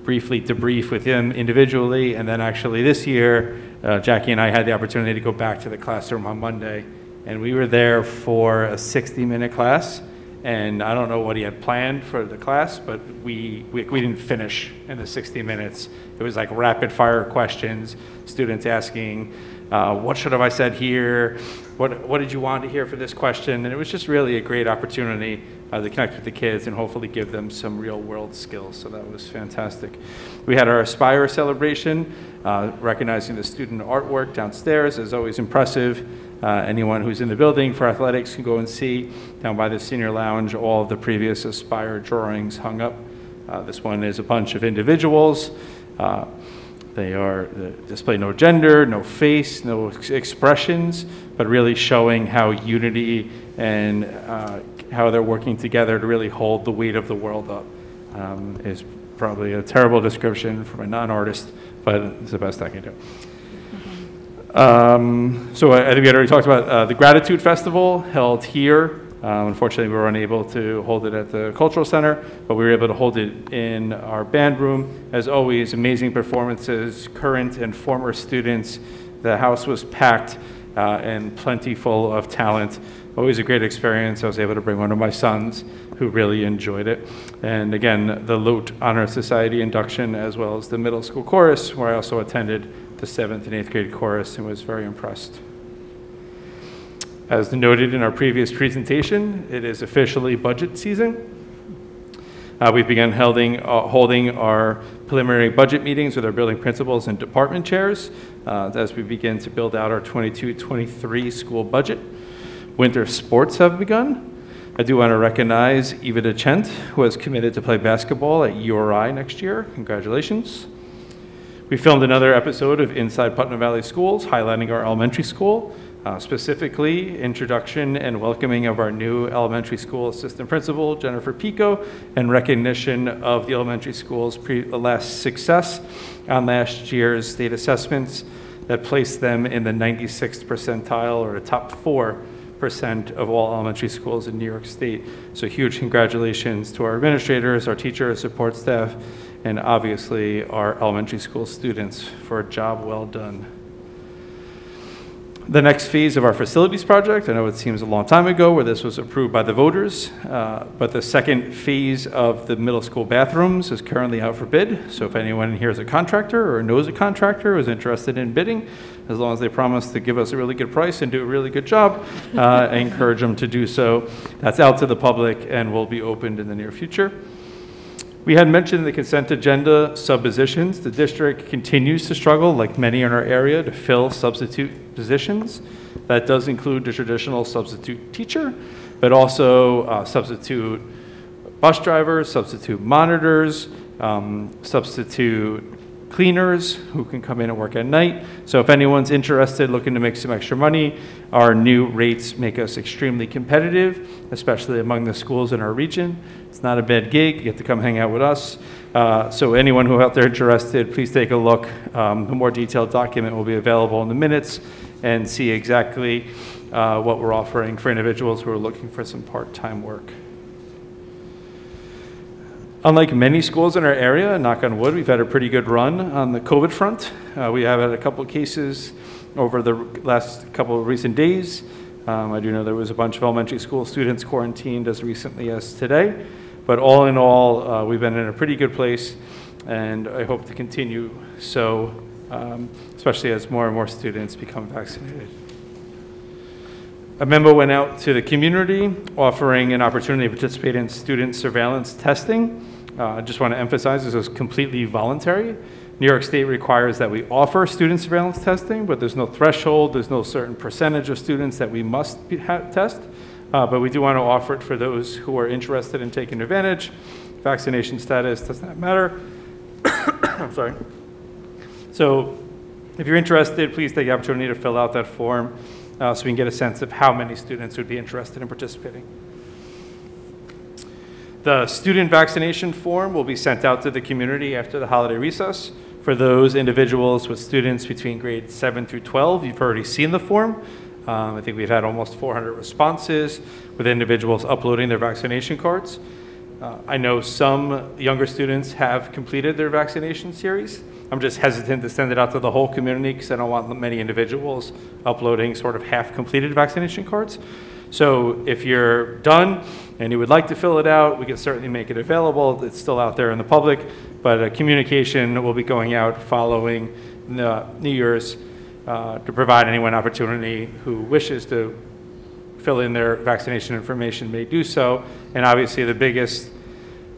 briefly debrief with them individually, and then actually this year, Jackie and I had the opportunity to go back to the classroom on Monday, and we were there for a 60-minute class, and I don't know what he had planned for the class, but we didn't finish in the 60 minutes. It was like rapid-fire questions, students asking, what should have I said here? What did you want to hear for this question? And it was just really a great opportunity to connect with the kids and hopefully give them some real-world skills. So that was fantastic. We had our Aspire celebration, recognizing the student artwork downstairs. Is always impressive. Anyone who's in the building for athletics can go and see down by the senior lounge all of the previous Aspire drawings hung up. This one is a bunch of individuals. They display no gender, no face, no expressions, but really showing how unity and how they're working together to really hold the weight of the world up. Is probably a terrible description from a non-artist, but it's the best I can do. So I think we had already talked about the Gratitude Festival held here. Unfortunately, we were unable to hold it at the Cultural Center, but we were able to hold it in our band room. As always, amazing performances, current and former students. The house was packed and plenty full of talent. Always a great experience. I was able to bring one of my sons who really enjoyed it. And again, the Lote Honor Society induction, as well as the middle school chorus, where I also attended the 7th and 8th grade chorus and was very impressed. As noted in our previous presentation, it is officially budget season. We've begun holding our preliminary budget meetings with our building principals and department chairs as we begin to build out our 22-23 school budget. Winter sports have begun. I do want to recognize Eva DeChent, who has committed to play basketball at URI next year. Congratulations. We filmed another episode of Inside Putnam Valley Schools, highlighting our elementary school, specifically introduction and welcoming of our new elementary school assistant principal, Jennifer Pico, and recognition of the elementary school's last success on last year's state assessments that placed them in the 96th percentile, or the top 4% of all elementary schools in New York State. So huge congratulations to our administrators, our teachers, support staff, and obviously our elementary school students for a job well done. The next phase of our facilities project, I know it seems a long time ago where this was approved by the voters, but the second phase of the middle school bathrooms is currently out for bid. So if anyone here is a contractor or knows a contractor who is interested in bidding, as long as they promise to give us a really good price and do a really good job, I encourage them to do so. That's out to the public and will be opened in the near future. We had mentioned the consent agenda subpositions. The district continues to struggle, like many in our area, to fill substitute positions. That does include the traditional substitute teacher, but also substitute bus drivers, substitute monitors, substitute cleaners who can come in and work at night. So if anyone's interested, looking to make some extra money, our new rates make us extremely competitive, especially among the schools in our region. It's not a bad gig. You get to come hang out with us. So anyone who out there interested, please take a look. The more detailed document will be available in the minutes and see exactly what we're offering for individuals who are looking for some part-time work. Unlike many schools in our area, knock on wood, we've had a pretty good run on the COVID front. We have had a couple cases over the last couple of recent days. I do know there was a bunch of elementary school students quarantined as recently as today. But all in all, we've been in a pretty good place, and I hope to continue so, especially as more and more students become vaccinated. A memo went out to the community offering an opportunity to participate in student surveillance testing. I just want to emphasize this is completely voluntary. New York State requires that we offer student surveillance testing, but there's no threshold, there's no certain percentage of students that we must test. But we do want to offer it for those who are interested in taking advantage. Vaccination status does not matter. I'm sorry. So if you're interested, please take the opportunity to fill out that form so we can get a sense of how many students would be interested in participating. The student vaccination form will be sent out to the community after the holiday recess. For those individuals with students between grades 7 through 12, you've already seen the form. I think we've had almost 400 responses with individuals uploading their vaccination cards. I know some younger students have completed their vaccination series. I'm just hesitant to send it out to the whole community because I don't want many individuals uploading sort of half-completed vaccination cards. So if you're done and you would like to fill it out, we can certainly make it available. It's still out there in the public, but a communication will be going out following New Year's to provide anyone opportunity who wishes to fill in their vaccination information may do so. And obviously the biggest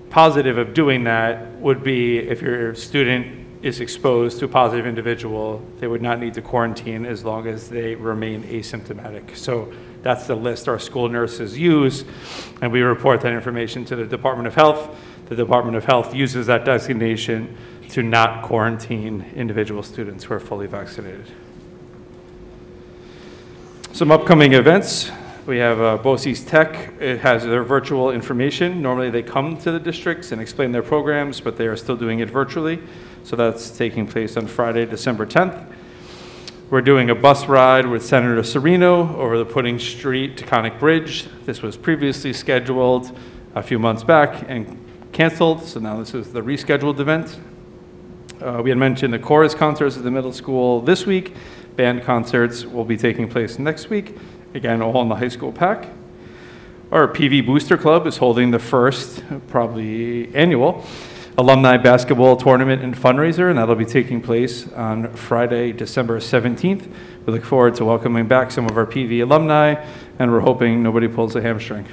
positive of doing that would be if your student is exposed to a positive individual, they would not need to quarantine as long as they remain asymptomatic. So that's the list our school nurses use, and we report that information to the Department of Health. The Department of Health uses that designation to not quarantine individual students who are fully vaccinated. Some upcoming events. We have BOCES Tech. It has their virtual information. Normally they come to the districts and explain their programs, but they are still doing it virtually. So that's taking place on Friday, December 10th. We're doing a bus ride with Senator Serino over the Pudding Street to Conic Bridge. This was previously scheduled a few months back and canceled, so now this is the rescheduled event. We had mentioned the chorus concerts at the middle school this week. Band concerts will be taking place next week, again, all in the high school PAC. Our PV Booster Club is holding the first, probably annual, alumni basketball tournament and fundraiser, and that'll be taking place on Friday, December 17th. We look forward to welcoming back some of our PV alumni, and we're hoping nobody pulls a hamstring.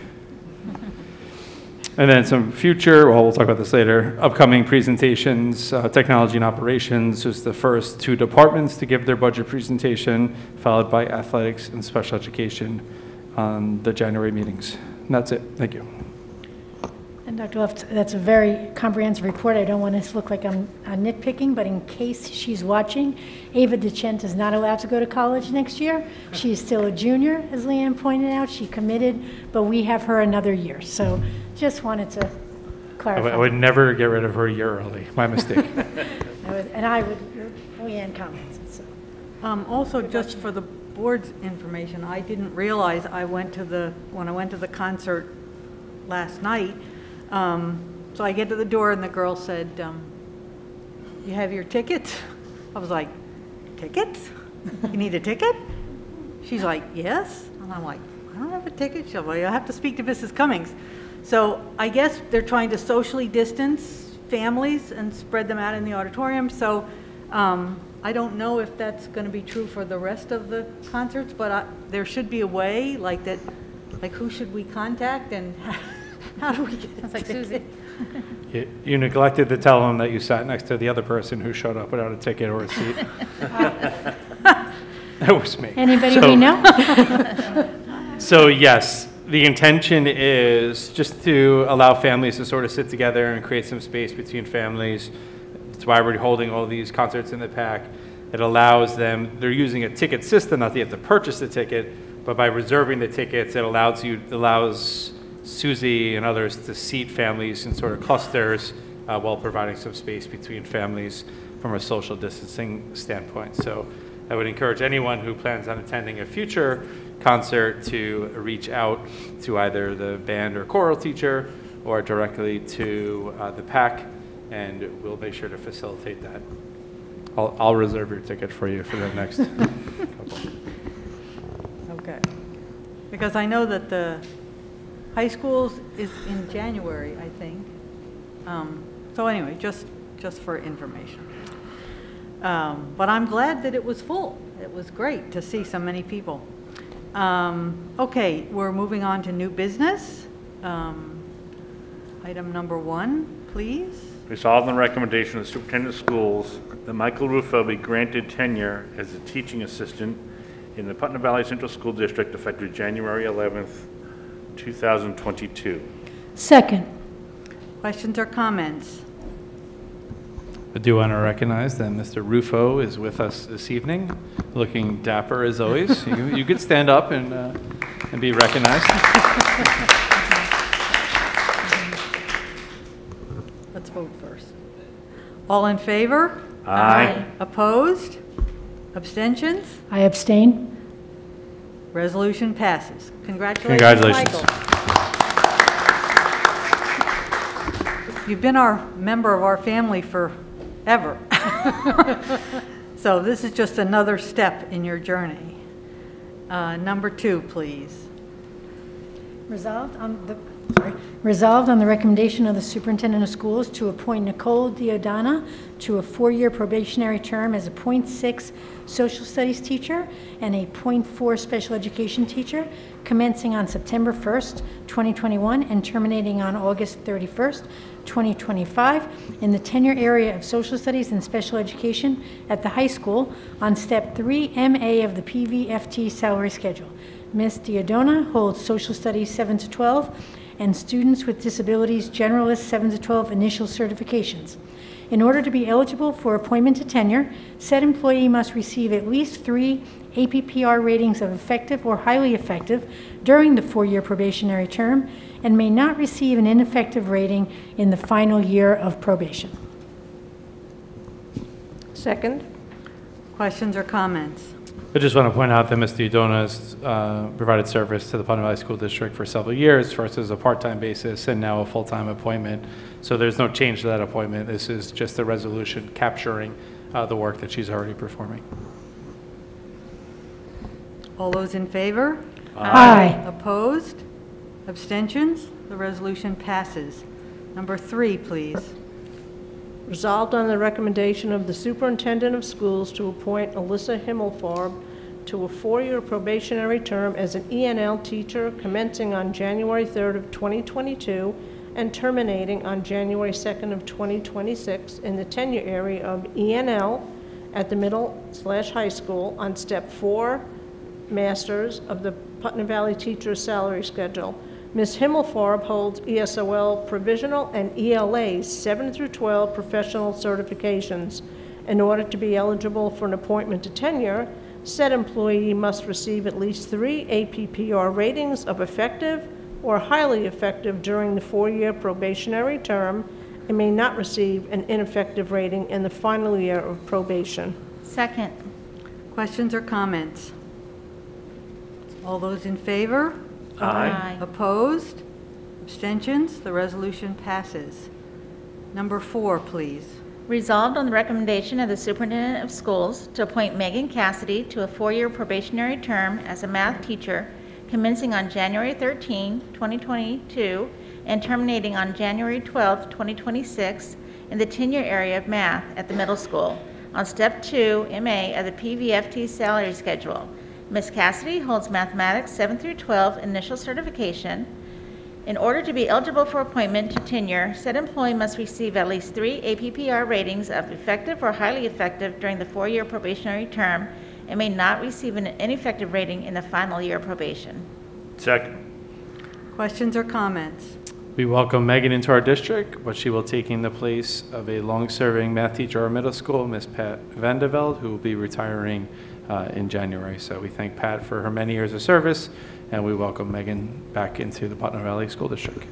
And then some future, well, we'll talk about this later, upcoming presentations. Technology and operations is the first two departments to give their budget presentation, followed by athletics and special education on the January meetings. And that's it. Thank you. And Dr. Luft, that's a very comprehensive report. I don't want this to look like I'm nitpicking, but in case she's watching, Ava DeChent is not allowed to go to college next year. She's still a junior, as Leanne pointed out. She committed, but we have her another year. So just wanted to clarify. I would never get rid of her a year early. My mistake. Leanne commented. So. Also, just for the board's information, I didn't realize when I went to the concert last night. So I get to the door and the girl said, you have your tickets? I was like, tickets? You need a ticket? She's like, yes. And I'm like, I don't have a ticket. She's like, I have to speak to Mrs. Cummings. So I guess they're trying to socially distance families and spread them out in the auditorium. So I don't know if that's going to be true for the rest of the concerts, but there should be a way like that, like who should we contact and how do we get it? Sounds like Susie. You neglected to tell them that you sat next to the other person who showed up without a ticket or a seat. That was me. Anybody we know? So yes, the intention is just to allow families to sort of sit together and create some space between families. That's why we're holding all these concerts in the PAC. It allows them, they're using a ticket system, not that you have to purchase the ticket, but by reserving the tickets, it allows Susie and others to seat families in sort of clusters while providing some space between families from a social distancing standpoint. So I would encourage anyone who plans on attending a future concert to reach out to either the band or choral teacher or directly to the PAC, and we'll make sure to facilitate that. I'll reserve your ticket for you for the next couple. Okay. Because I know that the high schools is in January, I think. So anyway, just for information. But I'm glad that it was full. It was great to see so many people. Okay, we're moving on to new business. Item number 1, please. Resolved on the recommendation of the superintendent of schools that Michael Ruffo be granted tenure as a teaching assistant in the Putnam Valley Central School District effective January 11th, 2022. Second. Questions or comments? I do want to recognize that Mr. Ruffo is with us this evening, looking dapper as always. You could stand up and be recognized. Let's vote first. All in favor? Aye. Opposed? Abstentions? I abstain. Resolution passes. Congratulations, Congratulations. Michael. You've been our member of our family forever. So this is just another step in your journey. Number 2, please. Resolved on the recommendation of the superintendent of schools to appoint Nicole Diodana to a 4-year probationary term as a .6 social studies teacher and a .4 special education teacher, commencing on September 1st, 2021, and terminating on August 31st, 2025, in the tenure area of social studies and special education at the high school on Step 3 MA of the PVFT salary schedule. Ms. Diodona holds social studies 7 to 12 and students with disabilities generalist 7 to 12 initial certifications. In order to be eligible for appointment to tenure, said employee must receive at least 3 APPR ratings of effective or highly effective during the 4-year probationary term and may not receive an ineffective rating in the final year of probation. Second. Questions or comments? I just want to point out that Ms. Diodona has provided service to the Putnam Valley School District for several years, first as a part-time basis and now a full-time appointment. So there's no change to that appointment. This is just a resolution capturing the work that she's already performing. All those in favor? Aye. Opposed? Abstentions? The resolution passes. Number 3, please. Resolved on the recommendation of the superintendent of schools to appoint Alyssa Himmelfarb to a 4-year probationary term as an ENL teacher commencing on January 3rd of 2022 and terminating on January 2nd of 2026 in the tenure area of ENL at the middle/high school on Step 4 Masters of the Putnam Valley Teacher's Salary Schedule. Ms. Himmelfarb holds ESOL Provisional and ELA 7 through 12 professional certifications. In order to be eligible for an appointment to tenure, said employee must receive at least 3 APPR ratings of effective or highly effective during the 4-year probationary term and may not receive an ineffective rating in the final year of probation. Second. Questions or comments? All those in favor? Aye. Opposed? Abstentions? The resolution passes. Number 4, please. Resolved on the recommendation of the superintendent of schools to appoint Megan Cassidy to a 4-year probationary term as a math teacher commencing on January 13, 2022 and terminating on January 12, 2026 in the tenure area of math at the middle school on Step 2 MA of the PVFT salary schedule. Ms. Cassidy holds mathematics 7 through 12 initial certification. In order to be eligible for appointment to tenure, said employee must receive at least 3 APPR ratings of effective or highly effective during the 4-year probationary term and may not receive an ineffective rating in the final year of probation. Second. Questions or comments? We welcome Megan into our district, but she will take in the place of a long-serving math teacher at our middle school, Ms. Pat Vandeveld, who will be retiring in January. So we thank Pat for her many years of service, and we welcome Megan back into the Putnam Valley School District.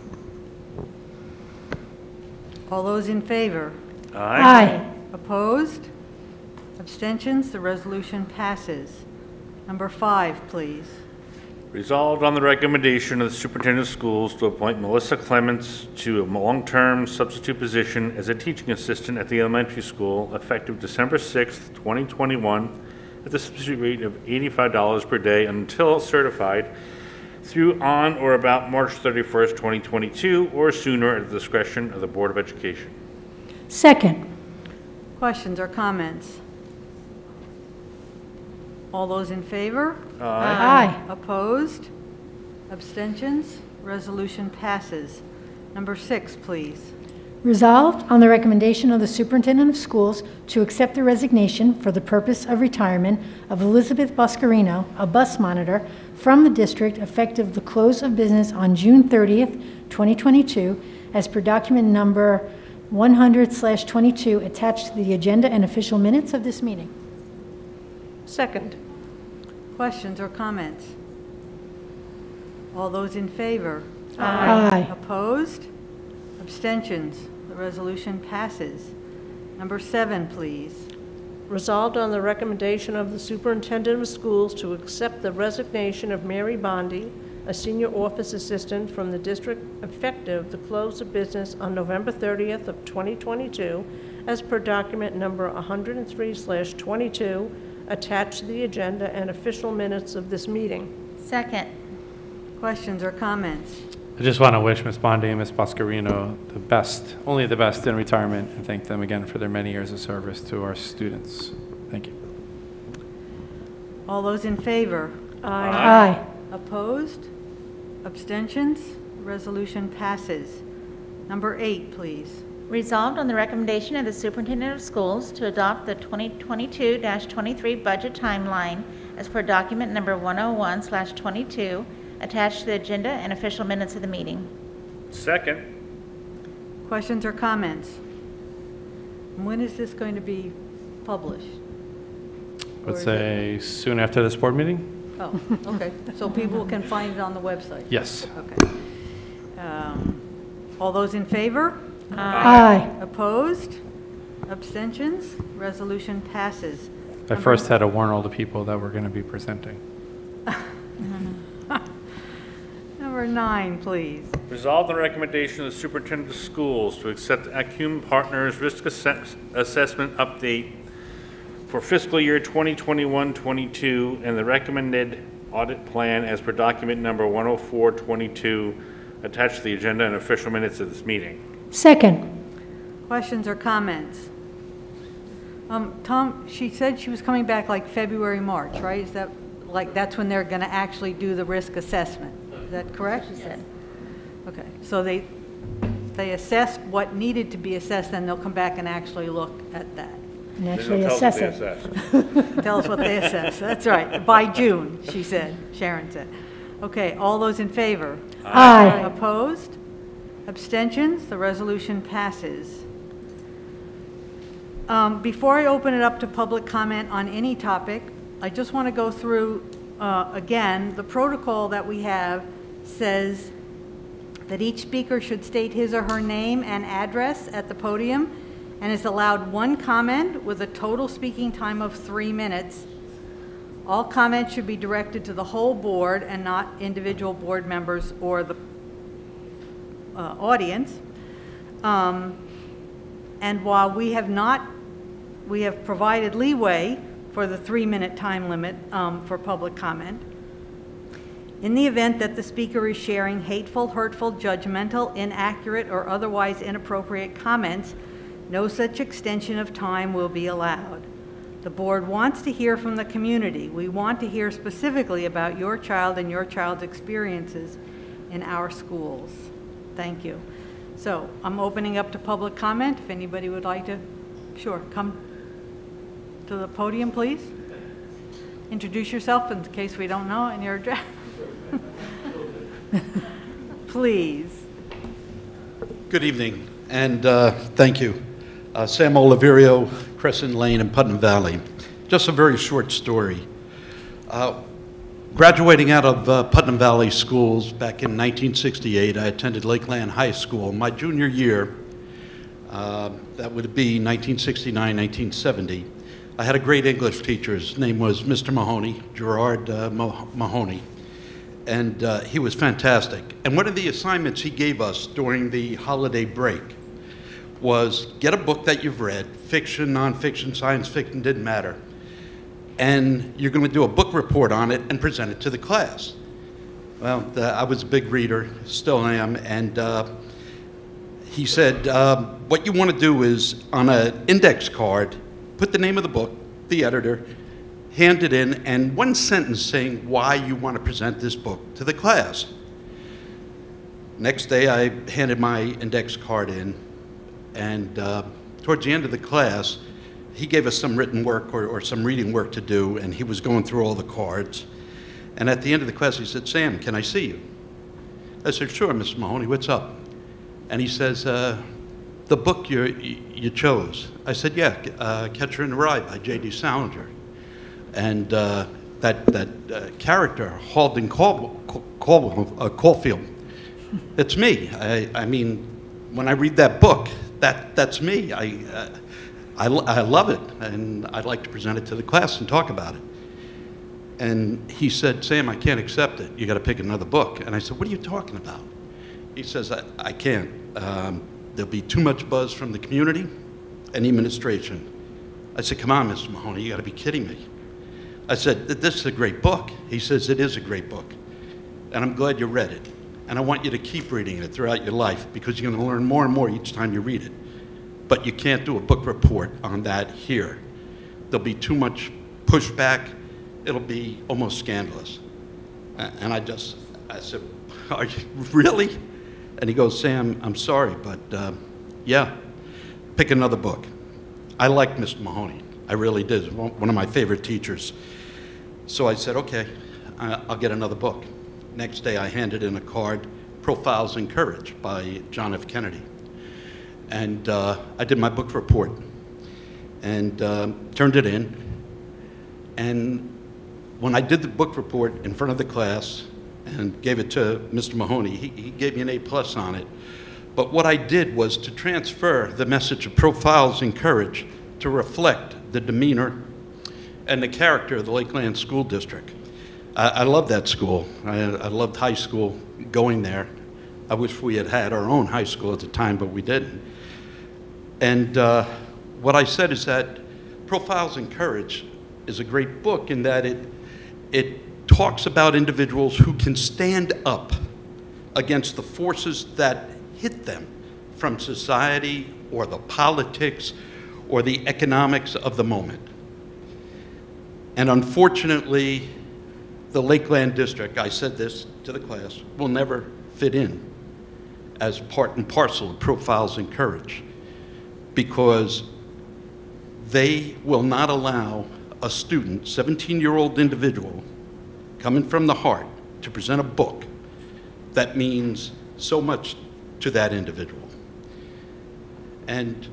All those in favor? Aye. Opposed? Abstentions? The resolution passes. Number 5, please. Resolved on the recommendation of the superintendent of schools to appoint Melissa Clements to a long-term substitute position as a teaching assistant at the elementary school effective December 6th, 2021 at the substitute rate of $85 per day until certified through on or about March 31st, 2022 or sooner at the discretion of the Board of Education. Second. Questions or comments? All those in favor? Aye. Opposed? Abstentions? Resolution passes. Number 6, please. Resolved on the recommendation of the Superintendent of Schools to accept the resignation for the purpose of retirement of Elizabeth Boscarino, a bus monitor, from the district effective the close of business on June 30th, 2022, as per document number 100/22 attached to the agenda and official minutes of this meeting. Second. Questions or comments? All those in favor? Aye. Opposed? Abstentions? The resolution passes. Number 7, please. Resolved on the recommendation of the Superintendent of Schools to accept the resignation of Mary Bondi, a senior office assistant from the district effective the close of business on November 30th of 2022, as per document number 103/22, attached to the agenda and official minutes of this meeting. Second. Questions or comments? I just want to wish Ms. Bondi and Ms. Boscarino the best, only the best in retirement, and thank them again for their many years of service to our students. Thank you. All those in favor? Aye. Opposed? Abstentions? Resolution passes. Number 8, please. Resolved on the recommendation of the Superintendent of Schools to adopt the 2022-23 budget timeline as per document number 101/22 attached to the agenda and official minutes of the meeting. Second. Questions or comments? When is this going to be published? I would say soon after this board meeting? Oh, okay. So people can find it on the website? Yes. Okay. All those in favor? Aye. Opposed? Abstentions? Resolution passes. I first had to warn all the people that we're going to be presenting. Number 9, please. Resolve the recommendation of the Superintendent of Schools to accept Acumen Partners Risk Assessment Update for fiscal year 2021-22 and the recommended audit plan as per document number 104/22 attached to the agenda and official minutes of this meeting. Second. Questions or comments? Tom, she said she was coming back like February, March, right? Is that like that's when they're going to actually do the risk assessment? Is that correct? She said. Okay, so they assessed what needed to be assessed, then they'll come back and actually look at that. And actually assess it. Tell us what they assess. That's right. By June, she said. Sharon said. Okay, all those in favor? Aye. Opposed? Abstentions? The resolution passes. Before I open it up to public comment on any topic, I just want to go through again, the protocol that we have says that each speaker should state his or her name and address at the podium and is allowed 1 comment with a total speaking time of 3 minutes. All comments should be directed to the whole board and not individual board members or the audience. And while we have provided leeway for the 3-minute time limit for public comment, in the event that the speaker is sharing hateful, hurtful, judgmental, inaccurate, or otherwise inappropriate comments, no such extension of time will be allowed. The board wants to hear from the community. We want to hear specifically about your child and your child's experiences in our schools. Thank you. So I'm opening up to public comment. If anybody would like to, sure, come to the podium, please. Introduce yourself in case we don't know and your address. Please. Good evening, and thank you. Sam Oliverio, Crescent Lane in Putnam Valley. Just a very short story. Graduating out of Putnam Valley schools back in 1968, I attended Lakeland High School. My junior year, that would be 1969, 1970, I had a great English teacher. His name was Mr. Mahoney, Gerard Mahoney, and he was fantastic. And one of the assignments he gave us during the holiday break was get a book that you've read, fiction, nonfiction, science fiction, didn't matter, and you're going to do a book report on it and present it to the class. Well, I was a big reader, still am, and he said, what you want to do is on an index card, put the name of the book, the editor, hand it in, and one sentence saying why you want to present this book to the class. Next day, I handed my index card in, and towards the end of the class, he gave us some written work or some reading work to do, and he was going through all the cards. And at the end of the class, he said, "Sam, can I see you?" I said, "Sure, Mr. Mahoney, what's up?" And he says, "The book you chose." I said, "Yeah, Catcher in the Rye by J.D. Salinger." And that character, Halden Caulfield, it's me. I mean, when I read that book, that's me. I love it, and I'd like to present it to the class and talk about it. And he said, "Sam, I can't accept it. You got to pick another book." And I said, "What are you talking about?" He says, I can't. There'll be too much buzz from the community and the administration." I said, "Come on, Mr. Mahoney, you got to be kidding me." I said, "This is a great book." He says, "It is a great book, and I'm glad you read it. And I want you to keep reading it throughout your life because you're going to learn more and more each time you read it. But you can't do a book report on that here. There'll be too much pushback. It'll be almost scandalous." And I said, "Are you really?" And he goes, "Sam, I'm sorry, but yeah, pick another book." I liked Mr. Mahoney. I really did. One of my favorite teachers. So I said, "Okay, I'll get another book." Next day, I handed in a card, Profiles in Courage by John F. Kennedy. And I did my book report and turned it in. And when I did the book report in front of the class and gave it to Mr. Mahoney, he gave me an A+ on it. But what I did was to transfer the message of Profiles in Courage to reflect the demeanor and the character of the Lakeland School District. I love that school. I loved high school, going there. I wish we had had our own high school at the time, but we didn't. And what I said is that Profiles in Courage is a great book in that it talks about individuals who can stand up against the forces that hit them from society or the politics or the economics of the moment. And unfortunately, the Lakeland District, I said this to the class, will never fit in as part and parcel of Profiles in Courage, because they will not allow a student, 17-year-old individual, coming from the heart, to present a book that means so much to that individual. And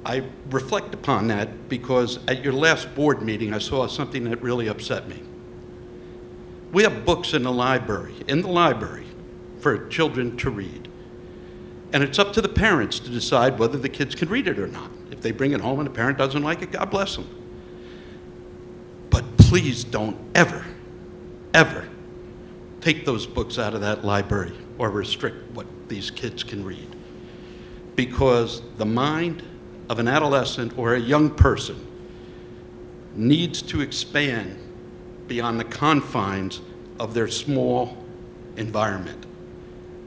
I reflect upon that because at your last board meeting, I saw something that really upset me. We have books in the library, for children to read. And it's up to the parents to decide whether the kids can read it or not. If they bring it home and the parent doesn't like it, God bless them. But please don't ever, ever take those books out of that library or restrict what these kids can read. Because the mind of an adolescent or a young person needs to expand beyond the confines of their small environment.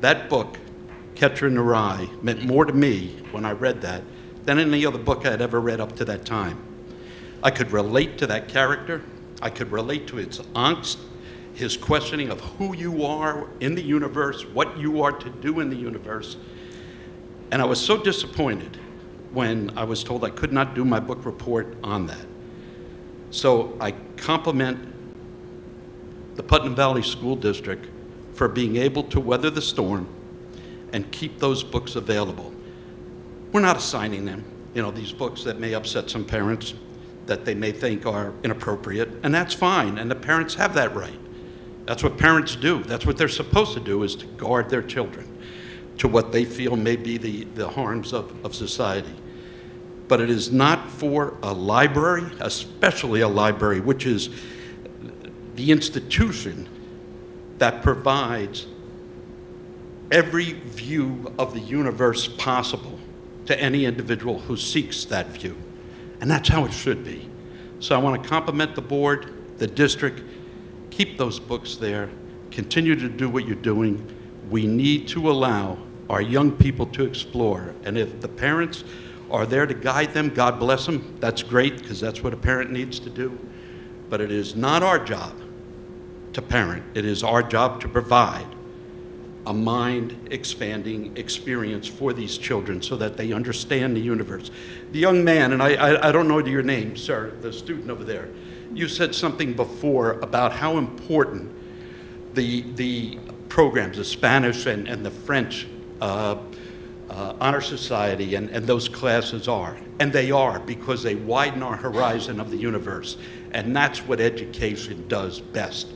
That book, Catcher in the Rye, meant more to me when I read that than any other book I'd ever read up to that time. I could relate to that character. I could relate to its angst, his questioning of who you are in the universe, what you are to do in the universe. And I was so disappointed when I was told I could not do my book report on that. So I compliment the Putnam Valley School District for being able to weather the storm and keep those books available. We're not assigning them, these books that may upset some parents, that they may think are inappropriate, and that's fine, and the parents have that right. That's what parents do. That's what they're supposed to do, is to guard their children to what they feel may be the harms of society. But it is not for a library, especially a library, which is the institution that provides every view of the universe possible to any individual who seeks that view. And that's how it should be. So I want to compliment the board, the district. Keep those books there. Continue to do what you're doing. We need to allow our young people to explore. And if the parents are there to guide them, God bless them. That's great, because that's what a parent needs to do. but it is not our job to parent. It is our job to provide a mind-expanding experience for these children so that they understand the universe. The young man, and I don't know your name, sir, the student over there, you said something before about how important the programs, the Spanish and the French Honor Society and those classes are. And they are, because they widen our horizon of the universe. And that's what education does best.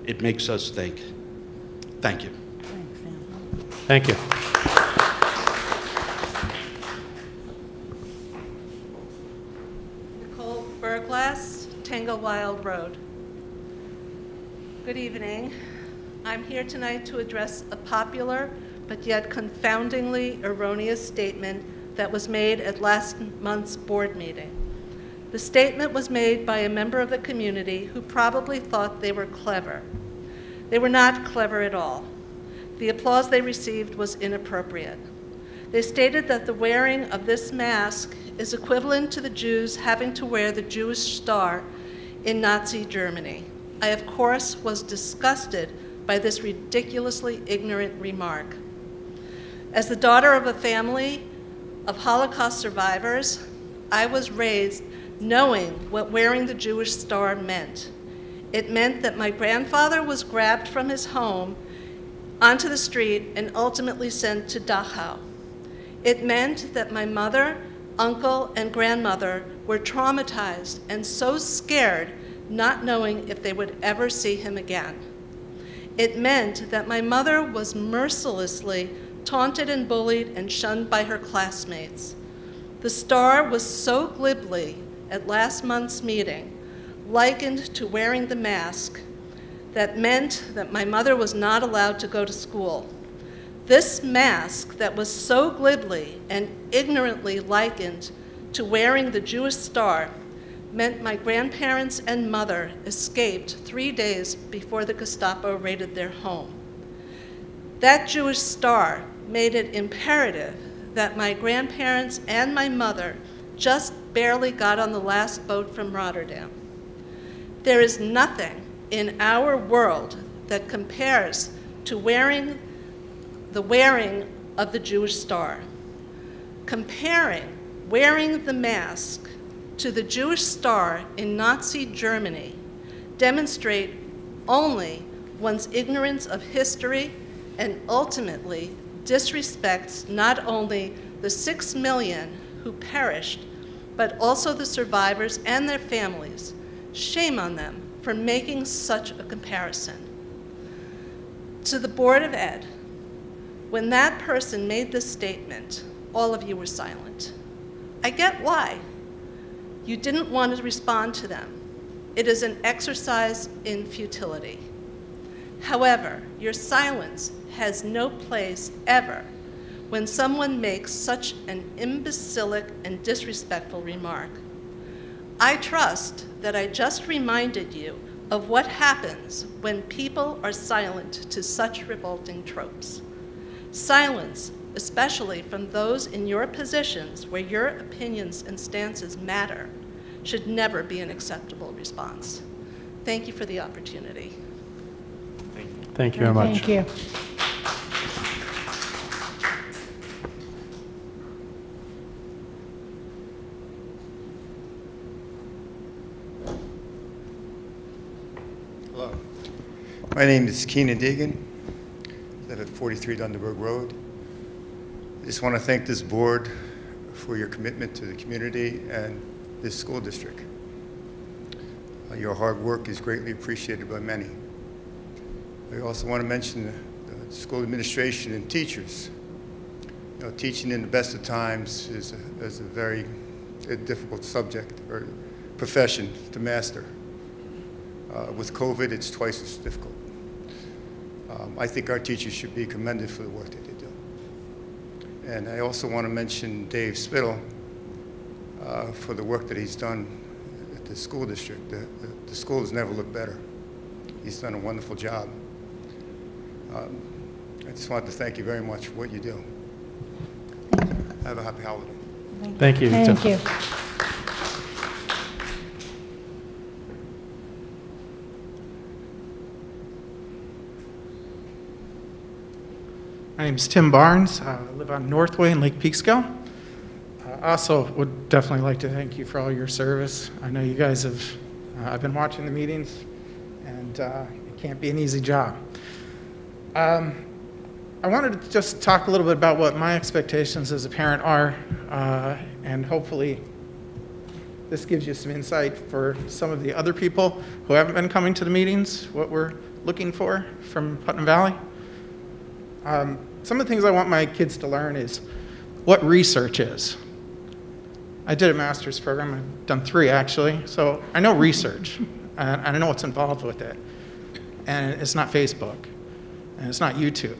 It makes us think. Thank you. Thank you. Nicole Berglass, Tanglewild Road. Good evening. I'm here tonight to address a popular but yet confoundingly erroneous statement that was made at last month's board meeting. The statement was made by a member of the community who probably thought they were clever. They were not clever at all. The applause they received was inappropriate. They stated that the wearing of this mask is equivalent to the Jews having to wear the Jewish star in Nazi Germany. I, of course, was disgusted by this ridiculously ignorant remark. As the daughter of a family of Holocaust survivors, I was raised knowing what wearing the Jewish star meant. It meant that my grandfather was grabbed from his home onto the street and ultimately sent to Dachau. It meant that my mother, uncle, and grandmother were traumatized and so scared, not knowing if they would ever see him again. It meant that my mother was mercilessly taunted and bullied and shunned by her classmates. The star was so glibly at last month's meeting likened to wearing the mask that meant that my mother was not allowed to go to school. This mask that was so glibly and ignorantly likened to wearing the Jewish star meant my grandparents and mother escaped 3 days before the Gestapo raided their home. That Jewish star made it imperative that my grandparents and my mother just barely got on the last boat from Rotterdam. There is nothing in our world that compares to the wearing of the Jewish star. Comparing wearing the mask to the Jewish star in Nazi Germany demonstrate only one's ignorance of history and ultimately disrespects not only the 6 million who perished, but also the survivors and their families. Shame on them for making such a comparison. To the Board of Ed, when that person made this statement, all of you were silent. I get why. You didn't want to respond to them. It is an exercise in futility. However, your silence has no place ever when someone makes such an imbecilic and disrespectful remark. I trust that I just reminded you of what happens when people are silent to such revolting tropes. Silence, especially from those in your positions where your opinions and stances matter, should never be an acceptable response. Thank you for the opportunity. Thank you very much. Thank you. Hello. My name is Keenan Deegan. I live at 43 Dunderberg Road. I just want to thank this board for your commitment to the community and this school district. Your hard work is greatly appreciated by many. I also want to mention the school administration and teachers. You know, teaching in the best of times is a very difficult subject or profession to master. With COVID, it's twice as difficult. I think our teachers should be commended for the work that they do. And I also want to mention Dave Spittle for the work that he's done at the school district. The school has never looked better. He's done a wonderful job. I just wanted to thank you very much for what you do. Have a happy holiday. Thank you. Thank you. My name is Tim Barnes. I live on Northway in Lake Peekskill. I also would definitely like to thank you for all your service. I know you guys have, I've been watching the meetings, and it can't be an easy job. I wanted to just talk a little bit about what my expectations as a parent are, and hopefully this gives you some insight for some of the other people who haven't been coming to the meetings, what we're looking for from Putnam Valley. Some of the things I want my kids to learn is what research is. I did a master's program, I've done 3 actually, so I know research, and I know what's involved with it. And it's not Facebook, and it's not YouTube.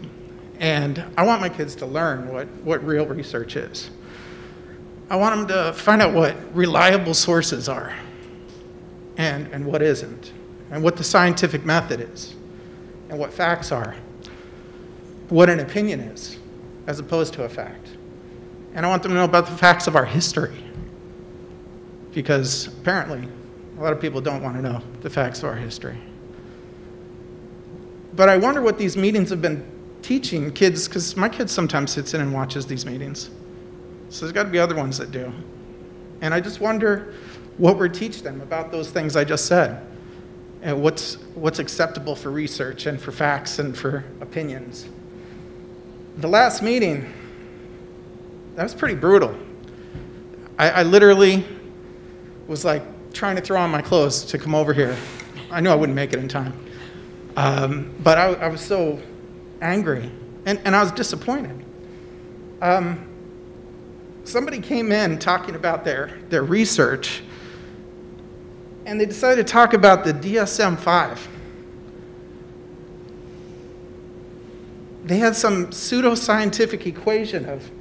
And I want my kids to learn what real research is. I want them to find out what reliable sources are, and what isn't, and what the scientific method is, and what facts are, what an opinion is, as opposed to a fact. And I want them to know about the facts of our history, because apparently a lot of people don't want to know the facts of our history. But I wonder what these meetings have been teaching kids, because my kid sometimes sits in and watches these meetings. So there's got to be other ones that do. And I just wonder what we're teaching them about those things I just said, and what's acceptable for research and for facts and for opinions. The last meeting, that was pretty brutal. I literally was like trying to throw on my clothes to come over here. I knew I wouldn't make it in time. But I was so angry, and I was disappointed. Somebody came in talking about their research, and they decided to talk about the DSM-5. They had some pseudoscientific equation of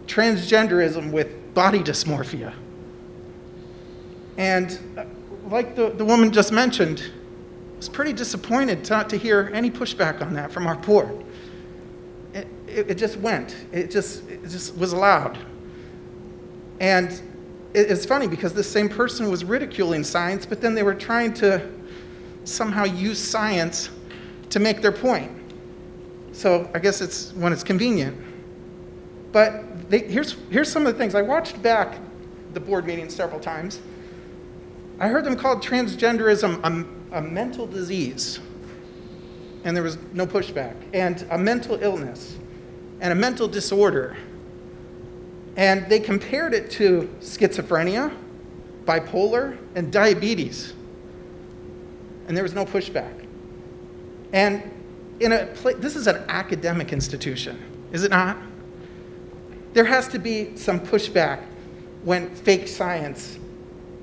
transgenderism with body dysmorphia. And like the woman just mentioned, I was pretty disappointed not to hear any pushback on that from our board. It just went. It just was allowed. And it's funny because this same person was ridiculing science, but then they were trying to somehow use science to make their point. So I guess it's when it's convenient. But here's some of the things. I watched back the board meetings several times. I heard them call transgenderism a mental disease, and there was no pushback, and a mental illness, and a mental disorder. And they compared it to schizophrenia, bipolar, and diabetes, and there was no pushback. And this is an academic institution, is it not? There has to be some pushback when fake science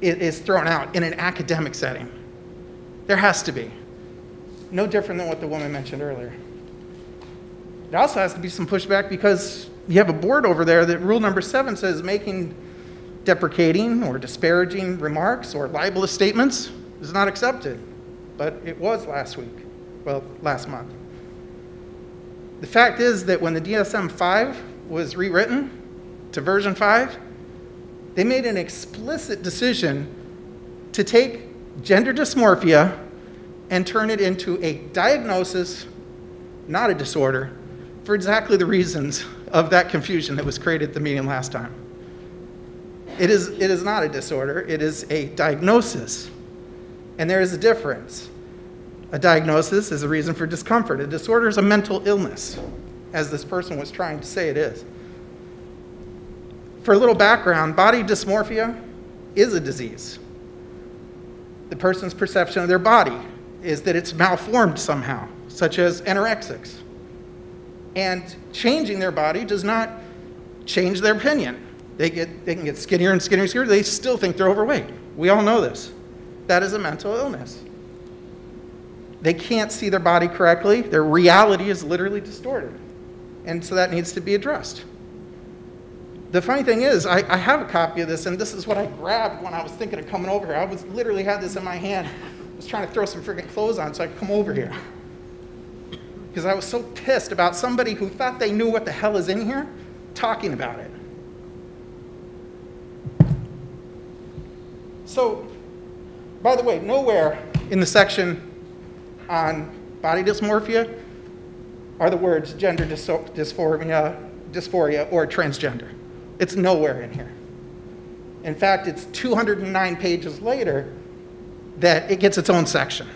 is thrown out in an academic setting. There has to be. No different than what the woman mentioned earlier. There also has to be some pushback because you have a board over there that rule number 7 says making deprecating or disparaging remarks or libelous statements is not accepted. But it was last month. The fact is that when the DSM-5 was rewritten to version 5, they made an explicit decision to take gender dysmorphia and turn it into a diagnosis, not a disorder, for exactly the reasons of that confusion that was created at the meeting last time. It is not a disorder, it is a diagnosis. And there is a difference. A diagnosis is a reason for discomfort. A disorder is a mental illness, as this person was trying to say it is. For a little background, body dysmorphia is a disease. The person's perception of their body is that it's malformed somehow, such as anorexics. And changing their body does not change their opinion. They can get skinnier and skinnier and skinnier. They still think they're overweight. We all know this. That is a mental illness. They can't see their body correctly. Their reality is literally distorted. And so that needs to be addressed. The funny thing is, I have a copy of this, and this is what I grabbed when I was thinking of coming over here. I literally had this in my hand. I was trying to throw some freaking clothes on so I could come over here. Because I was so pissed about somebody who thought they knew what the hell is in here talking about it. So, by the way, nowhere in the section on body dysmorphia are the words gender dysphoria or transgender. It's nowhere in here. In fact, it's 209 pages later that it gets its own section.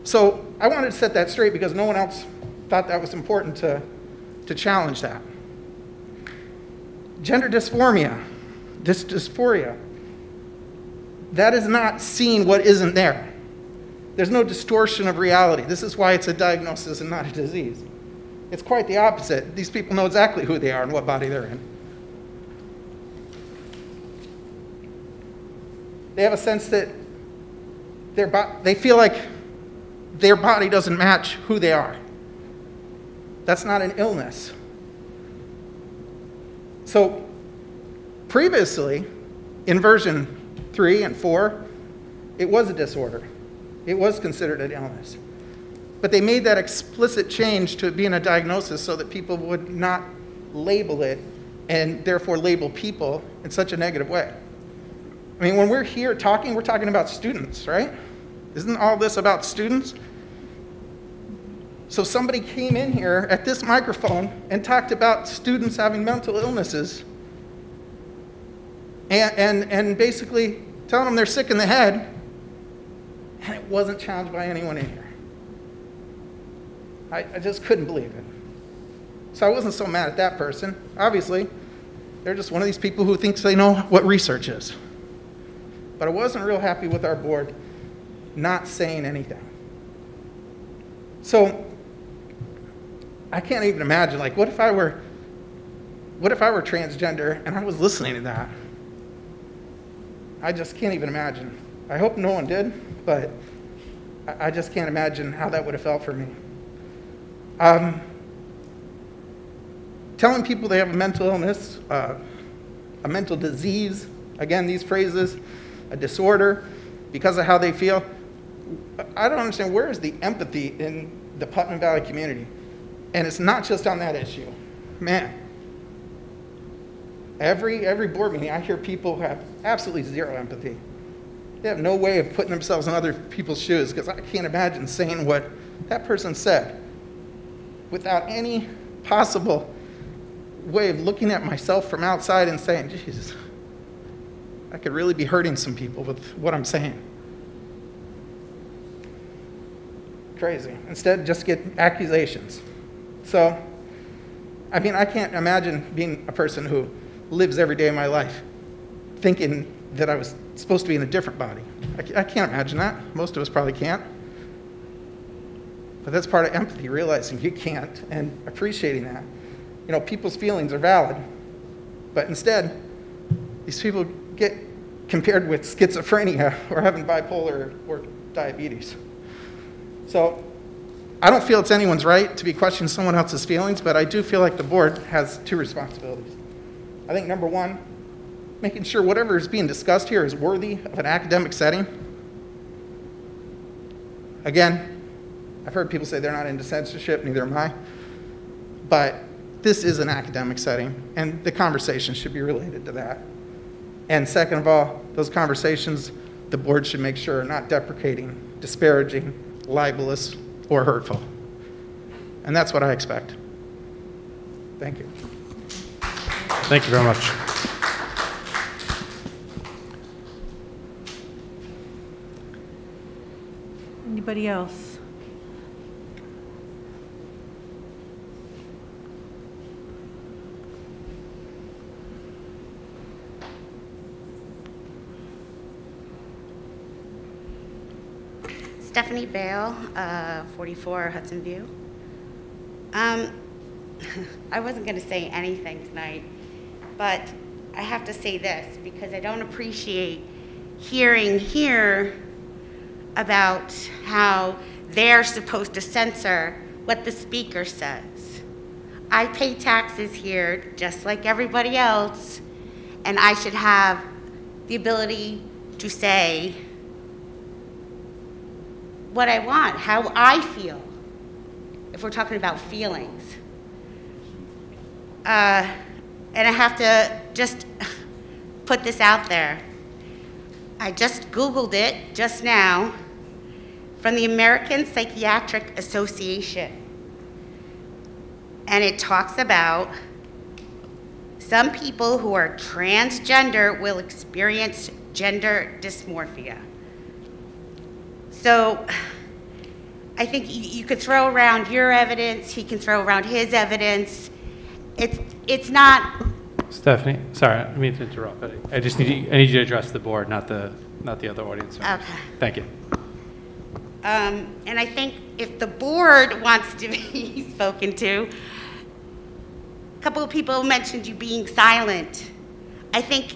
So I wanted to set that straight because no one else thought that was important to challenge that. Gender dysphoria, that is not seeing what isn't there. There's no distortion of reality. This is why it's a diagnosis and not a disease. It's quite the opposite. These people know exactly who they are and what body they're in. They have a sense that they feel like their body doesn't match who they are. That's not an illness. So previously, in version 3 and 4, it was a disorder. It was considered an illness. But they made that explicit change to it being a diagnosis so that people would not label it and therefore label people in such a negative way. I mean, when we're here talking, we're talking about students, right? Isn't all this about students? So somebody came in here at this microphone and talked about students having mental illnesses and basically telling them they're sick in the head, and it wasn't challenged by anyone in here. I just couldn't believe it. So I wasn't so mad at that person. Obviously, they're just one of these people who thinks they know what research is. But I wasn't real happy with our board not saying anything. So I can't even imagine, like, what if I were transgender and I was listening to that? I just can't even imagine. I hope no one did, but I just can't imagine how that would have felt for me. Telling people they have a mental illness, a mental disease, again, these phrases, a disorder, because of how they feel. I don't understand, where is the empathy in the Putnam Valley community? And it's not just on that issue. Man, every board meeting, I hear people have absolutely zero empathy. They have no way of putting themselves in other people's shoes, because I can't imagine saying what that person said without any possible way of looking at myself from outside and saying, Jesus, I could really be hurting some people with what I'm saying. Crazy. Instead, just get accusations. So, I mean, I can't imagine being a person who lives every day of my life thinking that I was supposed to be in a different body. I can't imagine that. Most of us probably can't. But that's part of empathy, realizing you can't and appreciating that. You know, people's feelings are valid, but instead, these people get compared with schizophrenia or having bipolar or diabetes. So I don't feel it's anyone's right to be questioning someone else's feelings, but I do feel like the board has two responsibilities. I think number one, making sure whatever is being discussed here is worthy of an academic setting. Again, I've heard people say they're not into censorship, neither am I, but this is an academic setting, and the conversation should be related to that. And second of all, those conversations, the board should make sure are not deprecating, disparaging, libelous, or hurtful. And that's what I expect. Thank you. Thank you very much. Anybody else? Stephanie Bale, 44 Hudson View. I wasn't going to say anything tonight, but I have to say this because I don't appreciate hearing here about how they're supposed to censor what the speaker says. I pay taxes here just like everybody else, and I should have the ability to say what I want, how I feel, if we're talking about feelings. And I have to just put this out there. I just Googled it just now from the American Psychiatric Association. and it talks about some people who are transgender will experience gender dysmorphia. So I think you could throw around your evidence, he can throw around his evidence. It's not. Stephanie, sorry, I didn't mean to interrupt, but I just need you to address the board, not the other audience members. Okay. Thank you. And I think if the board wants to be spoken to, a couple of people mentioned you being silent. I think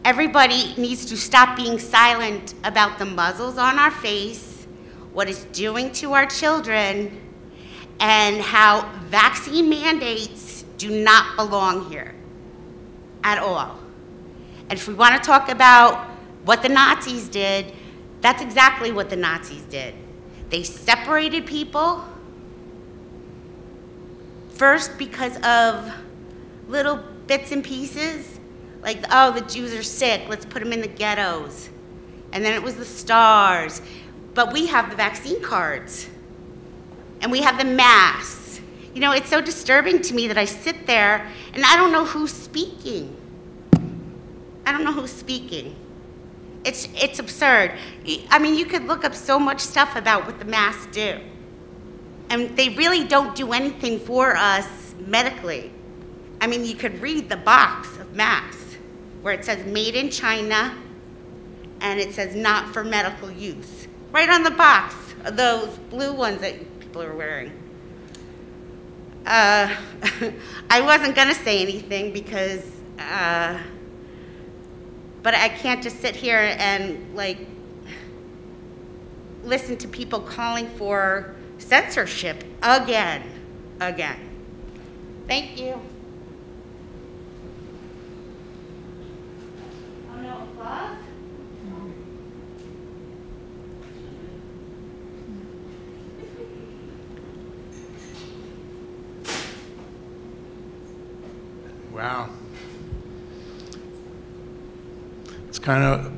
everybody needs to stop being silent about the muzzles on our face, what it's doing to our children, and how vaccine mandates do not belong here at all. And if we want to talk about what the Nazis did, that's exactly what the Nazis did. They separated people, first because of little bits and pieces, like, oh, the Jews are sick, let's put them in the ghettos. And then it was the stars. But we have the vaccine cards, and we have the masks. You know, it's so disturbing to me that I sit there and I don't know who's speaking. I don't know who's speaking. It's absurd. I mean, you could look up so much stuff about what the masks do. And they really don't do anything for us medically. I mean, you could read the box of masks where it says made in China and it says not for medical use. Right on the box of those blue ones that people are wearing. I wasn't gonna say anything because, but I can't just sit here and like listen to people calling for censorship again. Thank you. Oh, no applause? Wow. It's kind of,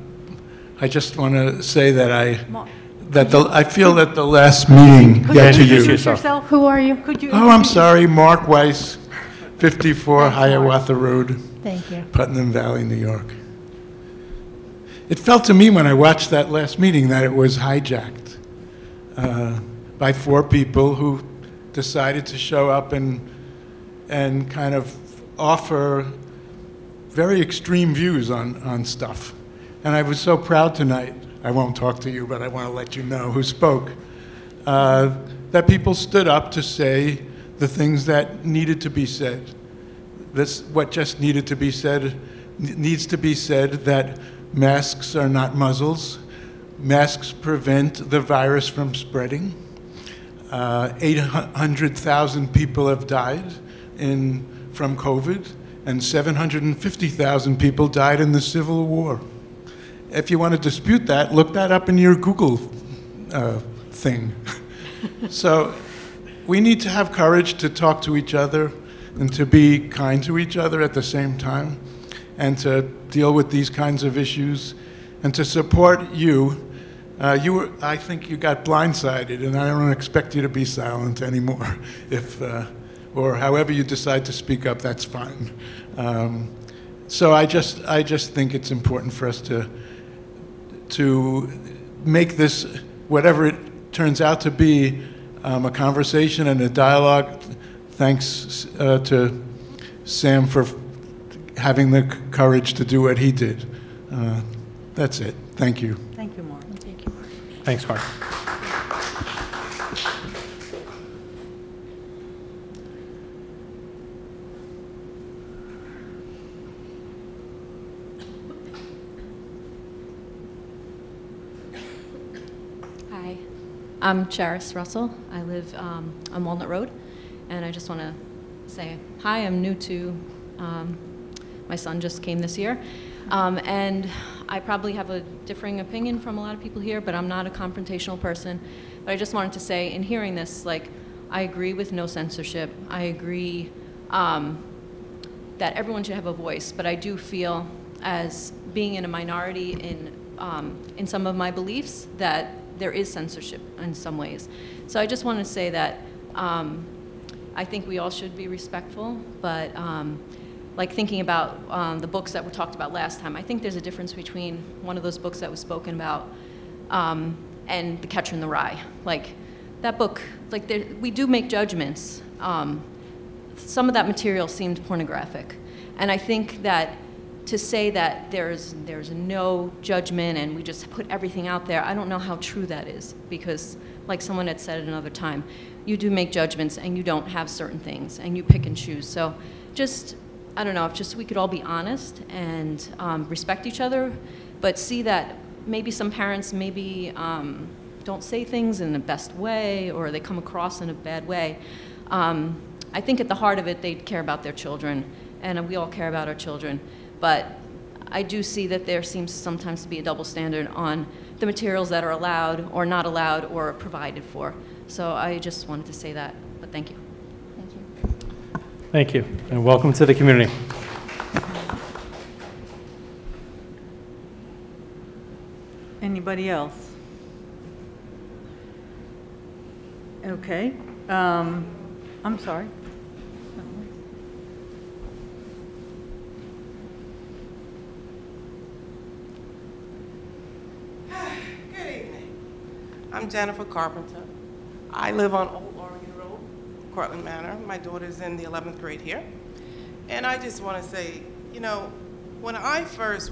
I just want to say that I feel that the last meeting got to you. Yourself? Who are you? Could you? Oh, I'm sorry, Mark Weiss, 54 Hiawatha Road. Thank you. Putnam Valley, New York. It felt to me when I watched that last meeting that it was hijacked by 4 people who decided to show up and kind of offer very extreme views on stuff. And I was so proud tonight, I won't talk to you, but I want to let you know who spoke, that people stood up to say the things that needed to be said. What just needed to be said needs to be said, that masks are not muzzles. Masks prevent the virus from spreading. 800,000 people have died from COVID, and 750,000 people died in the Civil War. If you want to dispute that, look that up in your Google thing. So we need to have courage to talk to each other and to be kind to each other at the same time, and to deal with these kinds of issues, and to support you. I think you got blindsided, and I don't expect you to be silent anymore. Or however you decide to speak up, that's fine. So I just think it's important for us to make this, whatever it turns out to be, a conversation and a dialogue. Thanks to Sam for having the courage to do what he did. That's it. Thank you. Thank you, Mark. Thank you, Mark. Thanks, Mark. Hi, I'm Charis Russell. I live on Walnut Road, and I just want to say hi. I'm new to, my son just came this year, and I probably have a differing opinion from a lot of people here, but I'm not a confrontational person. But I just wanted to say, in hearing this, like, I agree with no censorship. I agree that everyone should have a voice, but I do feel, as being in a minority in some of my beliefs, that there is censorship in some ways. So I just want to say that I think we all should be respectful, but like thinking about the books that were talked about last time, I think there's a difference between one of those books that was spoken about and The Catcher in the Rye. Like that book, like we do make judgments. Some of that material seemed pornographic. And I think that to say that there's no judgment and we just put everything out there, I don't know how true that is, because like someone had said at another time, you do make judgments and you don't have certain things and you pick and choose. So just, I don't know, if just we could all be honest and respect each other, but see that maybe some parents maybe don't say things in the best way or they come across in a bad way. I think at the heart of it, they care about their children, and we all care about our children. But I do see that there seems sometimes to be a double standard on the materials that are allowed or not allowed or provided for. So I just wanted to say that, but thank you. Thank you. Thank you, and welcome to the community. Anybody else? Okay. I'm sorry. Good evening. I'm Jennifer Carpenter. I live on Old Oregon Road, Cortland Manor. My daughter's in the 11th grade here. And I just want to say, you know, when we first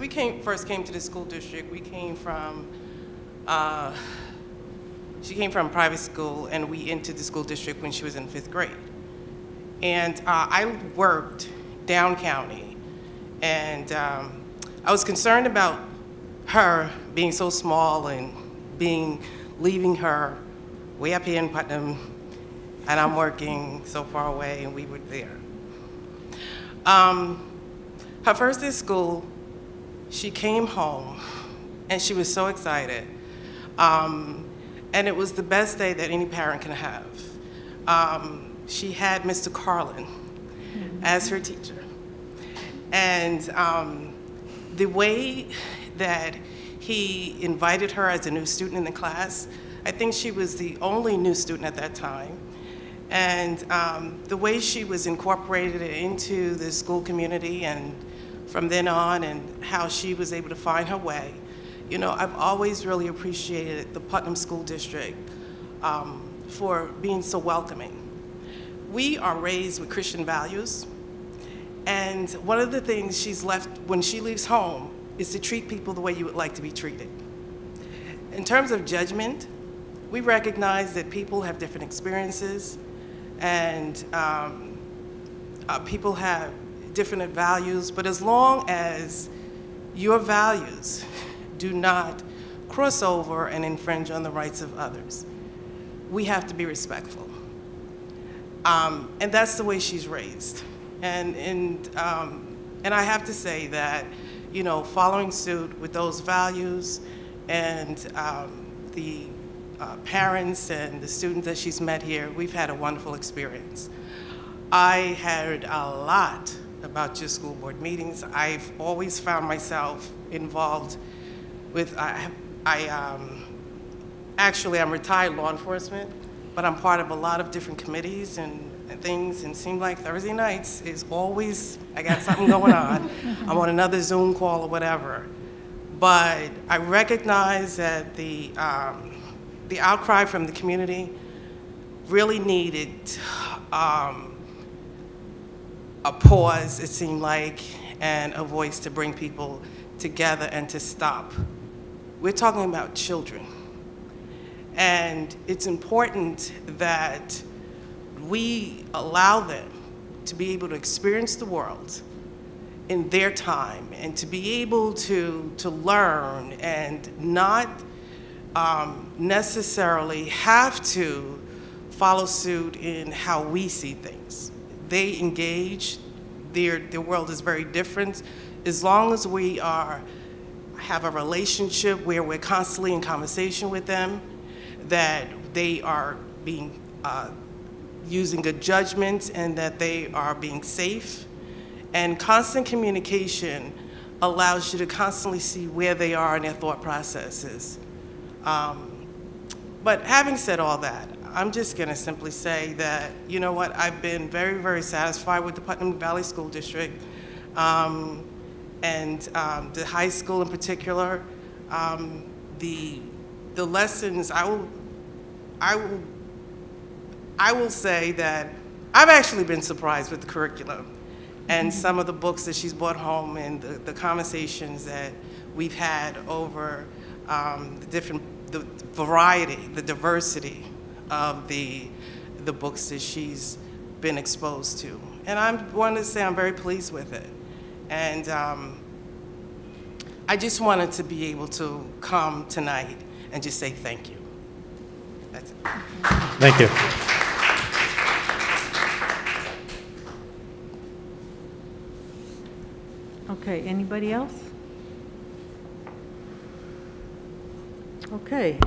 came to the school district, we came from, she came from private school, and we entered the school district when she was in 5th grade. And I worked down county, and I was concerned about her being so small and leaving her way up here in Putnam, and I'm working so far away, and we were there. Her first day of school, she came home, and she was so excited. And it was the best day that any parent can have. She had Mr. Carlin as her teacher. And the way that he invited her as a new student in the class, I think she was the only new student at that time. And the way she was incorporated into the school community and from then on, and how she was able to find her way. You know, I've always really appreciated the Putnam School District for being so welcoming. We are raised with Christian values, and one of the things she's left when she leaves home is to treat people the way you would like to be treated. In terms of judgment, we recognize that people have different experiences, and people have different values, but as long as your values do not cross over and infringe on the rights of others, we have to be respectful. And that's the way she's raised. And I have to say that, you know, following suit with those values and the parents and the students that she's met here, we've had a wonderful experience. I heard a lot about your school board meetings. I've always found myself involved with, actually I'm retired law enforcement, but I'm part of a lot of different committees and things, and it seems like Thursday nights is always, I got something going on. I'm on another Zoom call or whatever. But I recognize that the outcry from the community really needed a pause, it seemed like, and a voice to bring people together and to stop. We're talking about children. And it's important that we allow them to be able to experience the world in their time and to be able to learn and not necessarily have to follow suit in how we see things. They engage, their world is very different. As long as we have a relationship where we're constantly in conversation with them, that they are being using good judgment and that they are being safe. And constant communication allows you to constantly see where they are in their thought processes. But having said all that, I'm just going to simply say that, you know what, I've been very, very satisfied with the Putnam Valley School District, and the high school in particular. The lessons, I will say that I've actually been surprised with the curriculum and some of the books that she's brought home, and the conversations that we've had over the variety, the diversity of the books that she's been exposed to. And I wanted to say I'm very pleased with it. And I just wanted to be able to come tonight and just say thank you. That's it. Thank you. Okay, anybody else? Okay,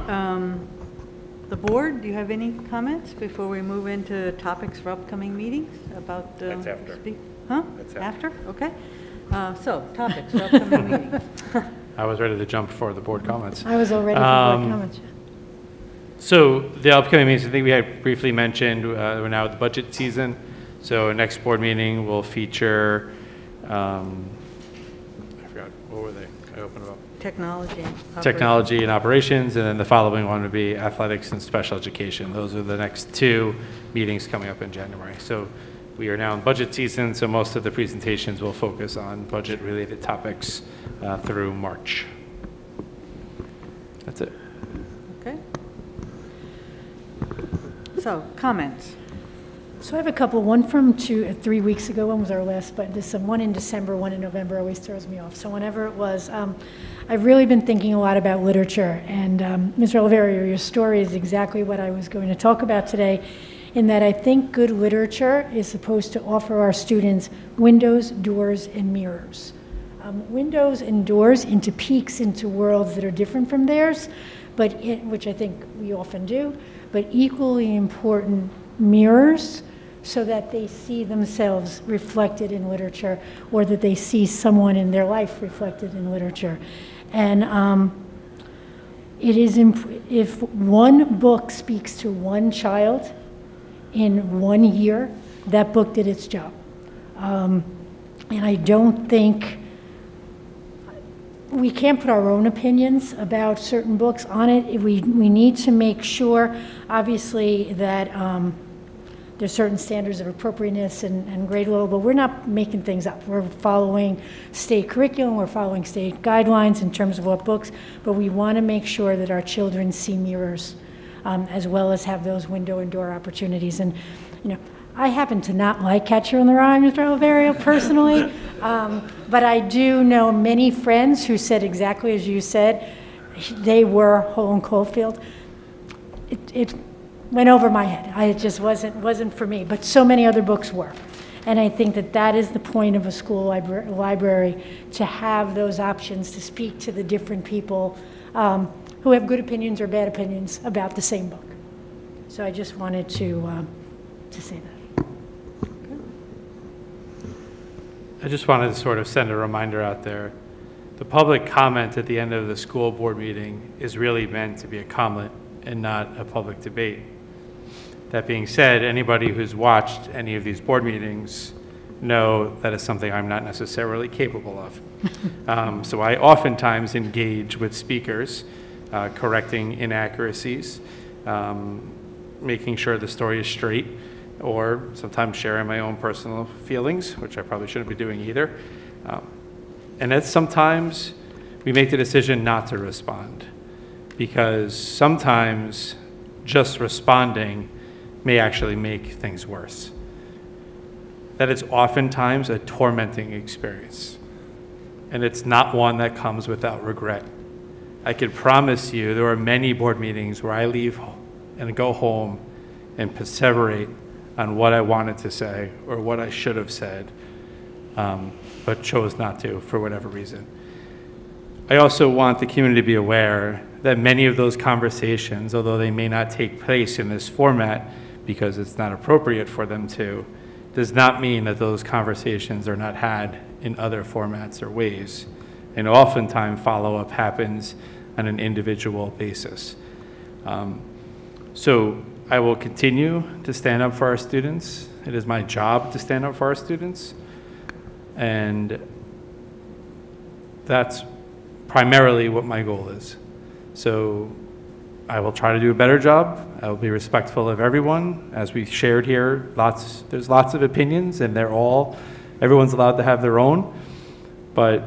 the board, do you have any comments before we move into topics for upcoming meetings about? That's after. Huh? That's after? Okay. So, topics for upcoming meetings. I was ready to jump for the board comments. I was already for board comments. So the upcoming meetings, I think we had briefly mentioned, we're now at the budget season. So next board meeting will feature, I forgot, what were they? I opened them up. Technology and operations, and then the following one would be athletics and special education. Those are the next two meetings coming up in January. So we are now in budget season, so most of the presentations will focus on budget-related topics through March. That's it. Okay. So, comments. So I have a couple. One from 3 weeks ago. One was our last, but there's one in December, one in November. Always throws me off. So whenever it was, I've really been thinking a lot about literature. And Mr. Oliverio, your story is exactly what I was going to talk about today, in that I think good literature is supposed to offer our students windows, doors, and mirrors. Windows and doors into peeks into worlds that are different from theirs, but which I think we often do, but equally important, mirrors, so that they see themselves reflected in literature, or that they see someone in their life reflected in literature. And it is if one book speaks to one child in 1 year, that book did its job. And I don't think we can't put our own opinions about certain books on it. We need to make sure, obviously, that there's certain standards of appropriateness and grade level, but we're not making things up. We're following state curriculum, we're following state guidelines in terms of what books, but we want to make sure that our children see mirrors, as well as have those window and door opportunities. And, you know, I happen to not like Catcher in the Rye, Mr. Oliverio, personally, but I do know many friends who said exactly as you said. They were Hole and Caulfield. It went over my head. It just wasn't for me, but so many other books were. And I think that that is the point of a school library, to have those options to speak to the different people who have good opinions or bad opinions about the same book. So I just wanted to say that. I just wanted to sort of send a reminder out there. The public comment at the end of the school board meeting is really meant to be a comment and not a public debate. That being said, anybody who's watched any of these board meetings know that is something I'm not necessarily capable of. So I oftentimes engage with speakers, correcting inaccuracies, making sure the story is straight, or sometimes sharing my own personal feelings, which I probably shouldn't be doing either. And that's sometimes we make the decision not to respond, because sometimes just responding may actually make things worse. That is oftentimes a tormenting experience, and it's not one that comes without regret. I can promise you there are many board meetings where I leave and go home and perseverate on what I wanted to say or what I should have said, but chose not to for whatever reason. I also want the community to be aware that many of those conversations, although they may not take place in this format because it's not appropriate for them to, does not mean that those conversations are not had in other formats or ways. And oftentimes follow-up happens on an individual basis. So I will continue to stand up for our students. It is my job to stand up for our students. And that's primarily what my goal is. So I will try to do a better job. I will be respectful of everyone. As we shared here, there's lots of opinions, and everyone's allowed to have their own. But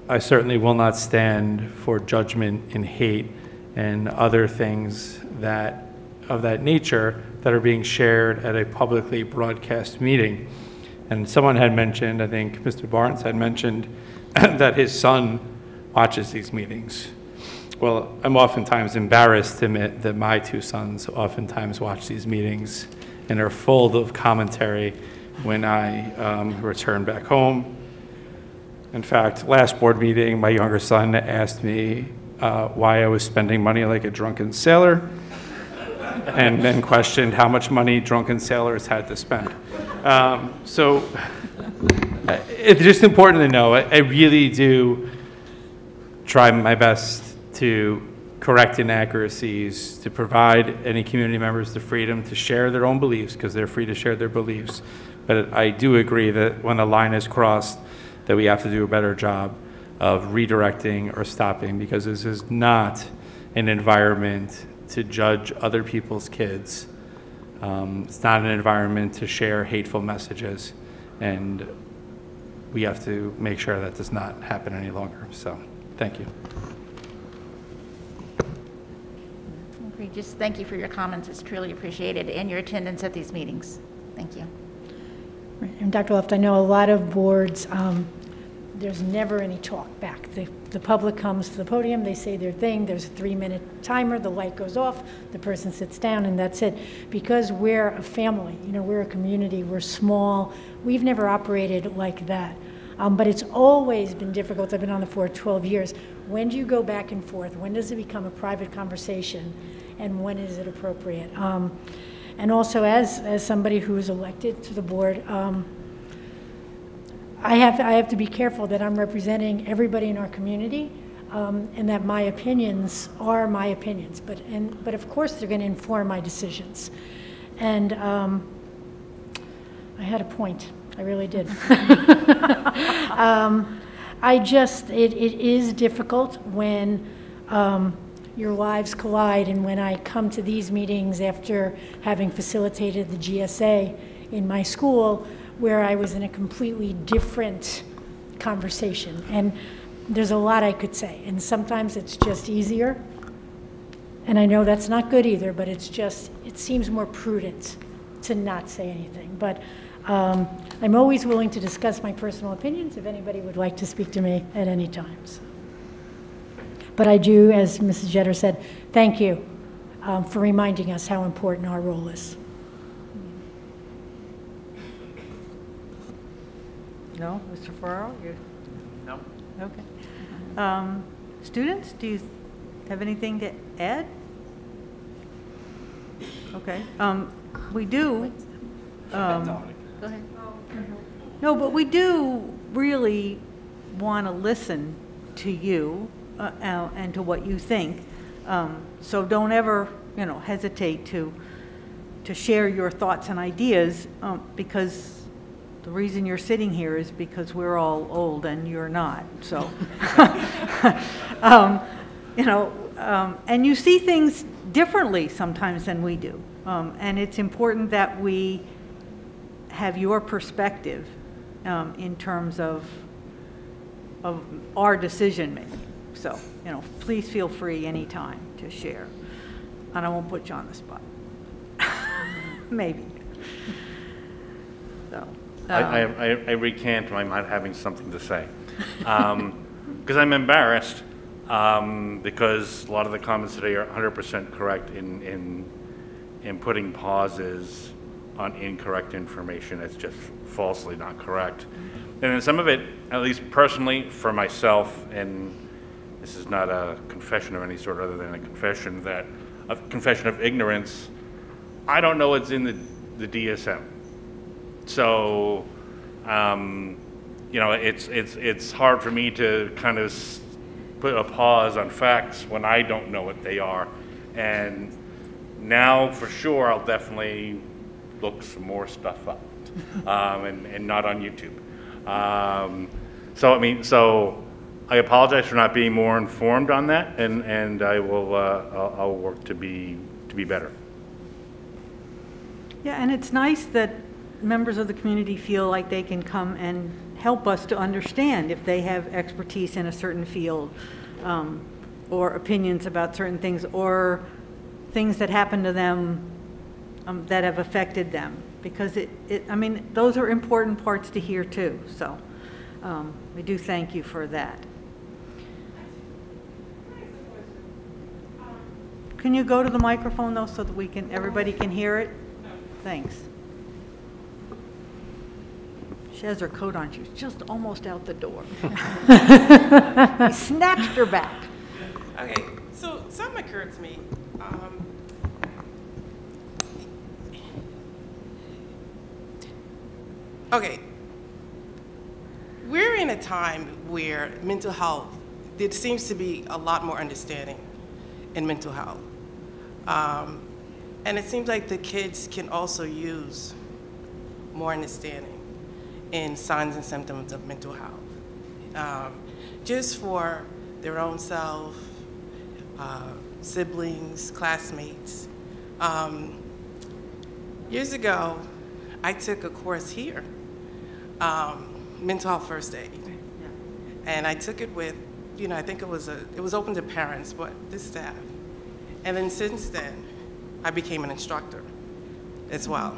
I certainly will not stand for judgment and hate and other things of that nature that are being shared at a publicly broadcast meeting. And someone had mentioned, I think Mr. Barnes had mentioned, that his son watches these meetings. Well, I'm oftentimes embarrassed to admit that my two sons oftentimes watch these meetings and are full of commentary when I return back home. In fact, last board meeting, my younger son asked me why I was spending money like a drunken sailor, and then questioned how much money drunken sailors had to spend. So it's just important to know, I really do try my best to correct inaccuracies, to provide any community members the freedom to share their own beliefs, because they're free to share their beliefs. But I do agree that when a line is crossed, that we have to do a better job of redirecting or stopping, because this is not an environment to judge other people's kids. It's not an environment to share hateful messages, and we have to make sure that does not happen any longer. So, thank you. Just thank you for your comments. It's truly appreciated, and your attendance at these meetings. Thank you. And Dr. Luft, I know a lot of boards, there's never any talk back. The public comes to the podium, they say their thing, there's a 3-minute timer, the light goes off, the person sits down, and that's it. Because we're a family, we're a community, we're small, we've never operated like that. But it's always been difficult. I've been on the board 12 years. When do you go back and forth? When does it become a private conversation? And when is it appropriate? And also, as somebody who is elected to the board, I have to be careful that I'm representing everybody in our community, and that my opinions are my opinions. But of course, they're going to inform my decisions. And I had a point. I really did. It is difficult when your lives collide, and when I come to these meetings after having facilitated the GSA in my school, where I was in a completely different conversation. And there's a lot I could say, and sometimes it's just easier, and I know that's not good either, but it seems more prudent to not say anything. But I'm always willing to discuss my personal opinions if anybody would like to speak to me at any time. So. But I do, as Mrs. Jeter said, thank you for reminding us how important our role is. No, Mr. Ferraro? No. Okay. Students, do you have anything to add? Okay. We do. Go ahead. No, but we do really want to listen to you and to what you think. So don't ever, hesitate to share your thoughts and ideas, because the reason you're sitting here is because we're all old and you're not. So, and you see things differently sometimes than we do. And it's important that we have your perspective in terms of our decision making. So, please feel free anytime to share. And I won't put you on the spot. Maybe. So. I recant my not having something to say. Because I'm embarrassed, because a lot of the comments today are 100% correct in putting pauses on incorrect information. It's just falsely not correct. And then some of it, at least personally for myself, and this is not a confession of any sort other than a confession of ignorance, I don't know what's in the DSM. So, it's hard for me to kind of put a pause on facts when I don't know what they are. And now for sure I'll definitely look some more stuff up, and not on YouTube. So I apologize for not being more informed on that, and I will I'll work to be better. Yeah, and it's nice that members of the community feel like they can come and help us to understand if they have expertise in a certain field, or opinions about certain things, or things that happen to them that have affected them. Because I mean, those are important parts to hear too. So we do thank you for that. Can you go to the microphone though, so that everybody can hear it? Thanks. She has her coat on. She's just almost out the door. He snatched her back. Okay, so something occurred to me. Okay, we're in a time where mental health, there seems to be a lot more understanding in mental health. And it seems like the kids can also use more understanding in signs and symptoms of mental health, just for their own self, siblings, classmates. Years ago, I took a course here, mental health first aid, and I took it with, I think it was open to parents, but this staff. And then since then, I became an instructor as well.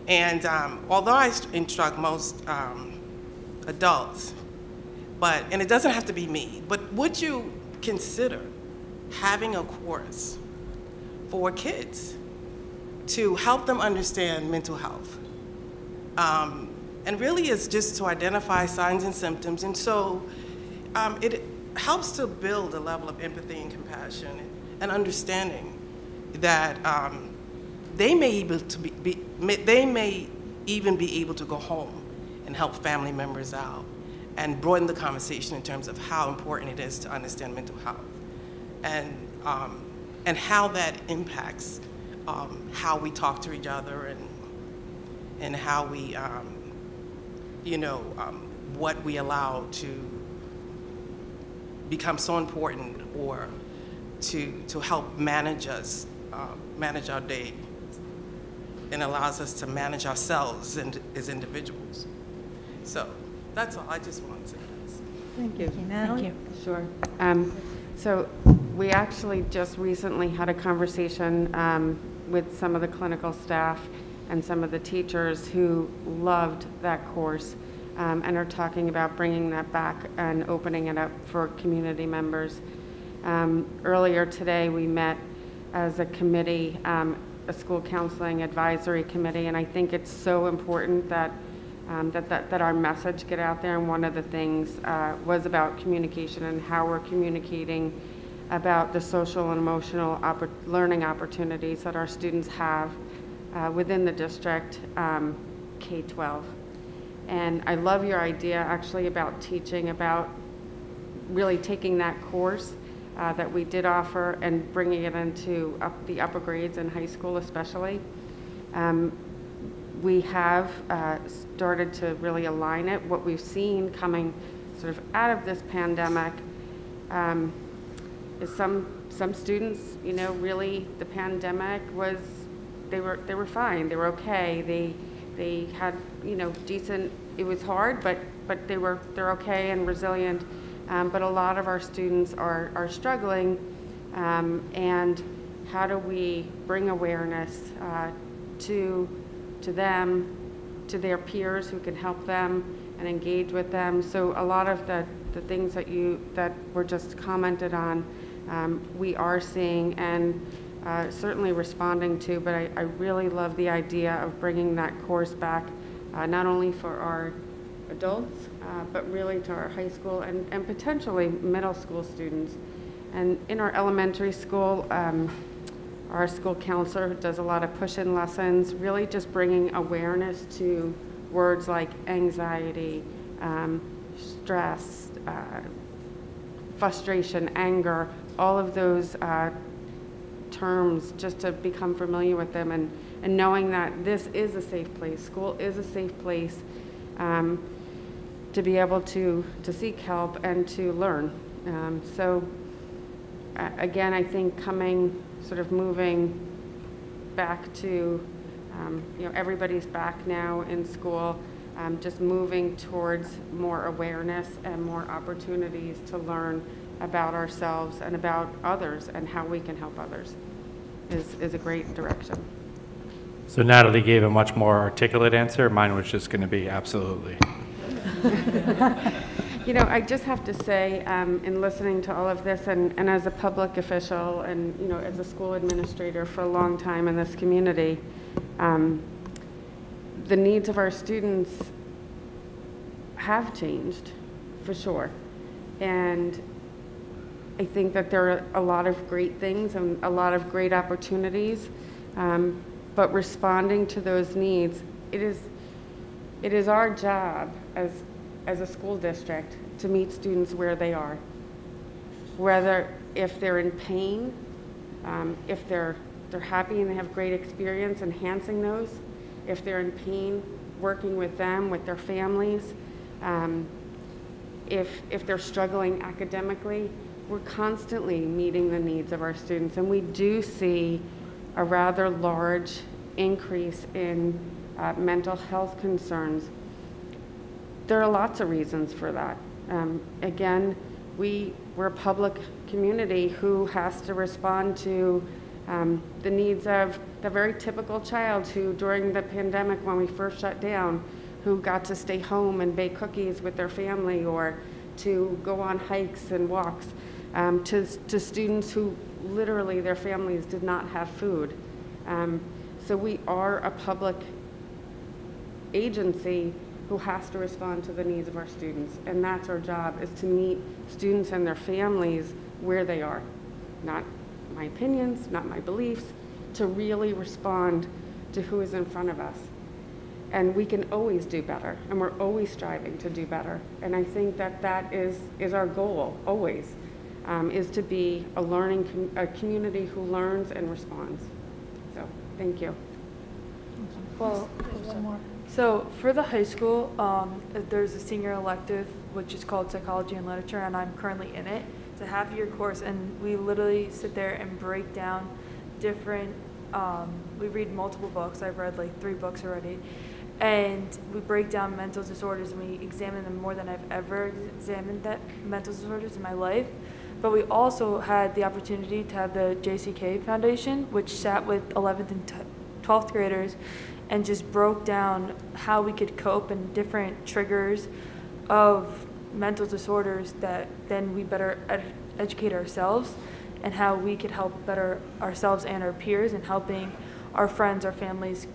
And although I instruct most adults, and it doesn't have to be me, but would you consider having a course for kids to help them understand mental health? And really it's just to identify signs and symptoms. And so it helps to build a level of empathy and compassion and understanding that they may even be able to go home and help family members out and broaden the conversation in terms of how important it is to understand mental health and how that impacts how we talk to each other and how we, what we allow to become so important or to help manage us, manage our day, and allows us to manage ourselves as individuals. So that's all I just wanted to say. Thank you. Thank you. Sure. So we actually just recently had a conversation with some of the clinical staff and some of the teachers who loved that course and are talking about bringing that back and opening it up for community members. Earlier today, we met as a committee, a school counseling advisory committee, and I think it's so important that that our message get out there. And one of the things was about communication and how we're communicating about the social and emotional learning opportunities that our students have within the district K-12. And I love your idea actually about teaching, about really taking that course that we did offer and bringing it into the upper grades in high school especially. We have started to really align it. What we've seen coming sort of out of this pandemic is some students, really the pandemic was, they were fine, they were okay, they had, decent, it was hard, but they're okay and resilient. But a lot of our students are struggling, and how do we bring awareness to them, to their peers who can help them and engage with them? So a lot of the things that were just commented on, we are seeing and certainly responding to, but I really love the idea of bringing that course back, not only for our adults, but really to our high school and potentially middle school students. And in our elementary school, our school counselor does a lot of push-in lessons, really just bringing awareness to words like anxiety, stress, terms just to become familiar with them, and knowing that this is a safe place, school is a safe place to be able to seek help and to learn. Again, I think moving back to, everybody's back now in school, just moving towards more awareness and more opportunities to learn about ourselves and about others and how we can help others is a great direction. So Natalie gave a much more articulate answer. Mine was just going to be absolutely. I just have to say, in listening to all of this, and as a public official and, as a school administrator for a long time in this community, the needs of our students have changed, for sure. And I think that there are a lot of great things and a lot of great opportunities, but responding to those needs, it is our job as a school district to meet students where they are. Whether if they're in pain, if they're happy and they have great experience, enhancing those. If they're in pain, working with them, with their families. If they're struggling academically, we're constantly meeting the needs of our students, and we do see a rather large increase in mental health concerns. There are lots of reasons for that. Again, we're a public community who has to respond to the needs of the very typical child who, during the pandemic when we first shut down, who got to stay home and bake cookies with their family or to go on hikes and walks, to students who literally their families did not have food. So we are a public agency who has to respond to the needs of our students, and that's our job, is to meet students and their families where they are. Not my opinions, not my beliefs, to really respond to who is in front of us. And we can always do better, and we're always striving to do better. And I think that is our goal, always, is to be a community who learns and responds. So, thank you. Well, so for the high school, there's a senior elective, which is called Psychology and Literature, and I'm currently in it. It's a half-year course, and we literally sit there and break down different, we read multiple books. I've read like 3 books already. And we break down mental disorders, and we examine them more than I've ever examined mental disorders in my life. But we also had the opportunity to have the JCK Foundation, which sat with 11th and 12th graders and just broke down how we could cope and different triggers of mental disorders that then we better educate ourselves, and how we could help better ourselves and our peers in helping our friends, our families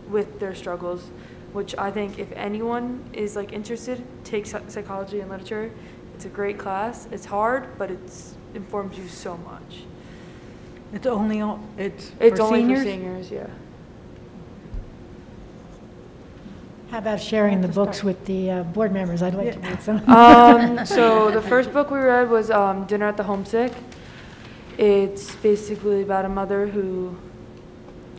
with their struggles, which I think if anyone is interested, take Psychology and Literature. It's a great class. It's hard, but it informs you so much. It's only for seniors? Yeah. How about sharing the books with the board members? I'd like to read some. So the first book we read was Dinner at the Homesick. It's basically about a mother who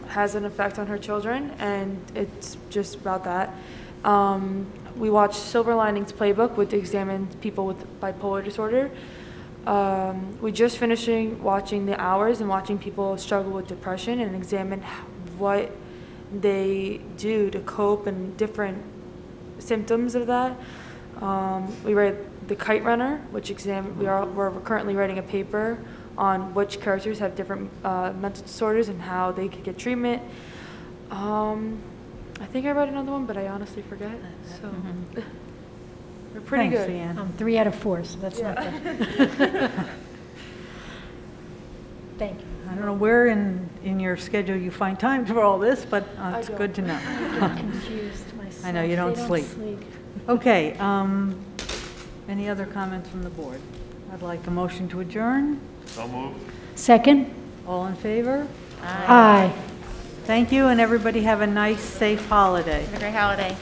has an effect on her children, and it's just about that. We watched Silver Linings Playbook, which examines people with bipolar disorder. We just finished watching The Hours and watching people struggle with depression and examine what they do to cope and different symptoms of that. We read The Kite Runner, which we're currently writing a paper on which characters have different mental disorders and how they could get treatment. I think I read another one, but I honestly forget. So we're pretty Thanks, good. Leanne. 3 out of 4, so that's not bad. Thank you. I don't know where in your schedule you find time for all this, but it's good to know. I'm confused myself. I know you don't sleep. Okay. Any other comments from the board? I'd like a motion to adjourn. So moved. Second? All in favor? Aye. Thank you, and everybody have a nice, safe holiday. Have a great holiday.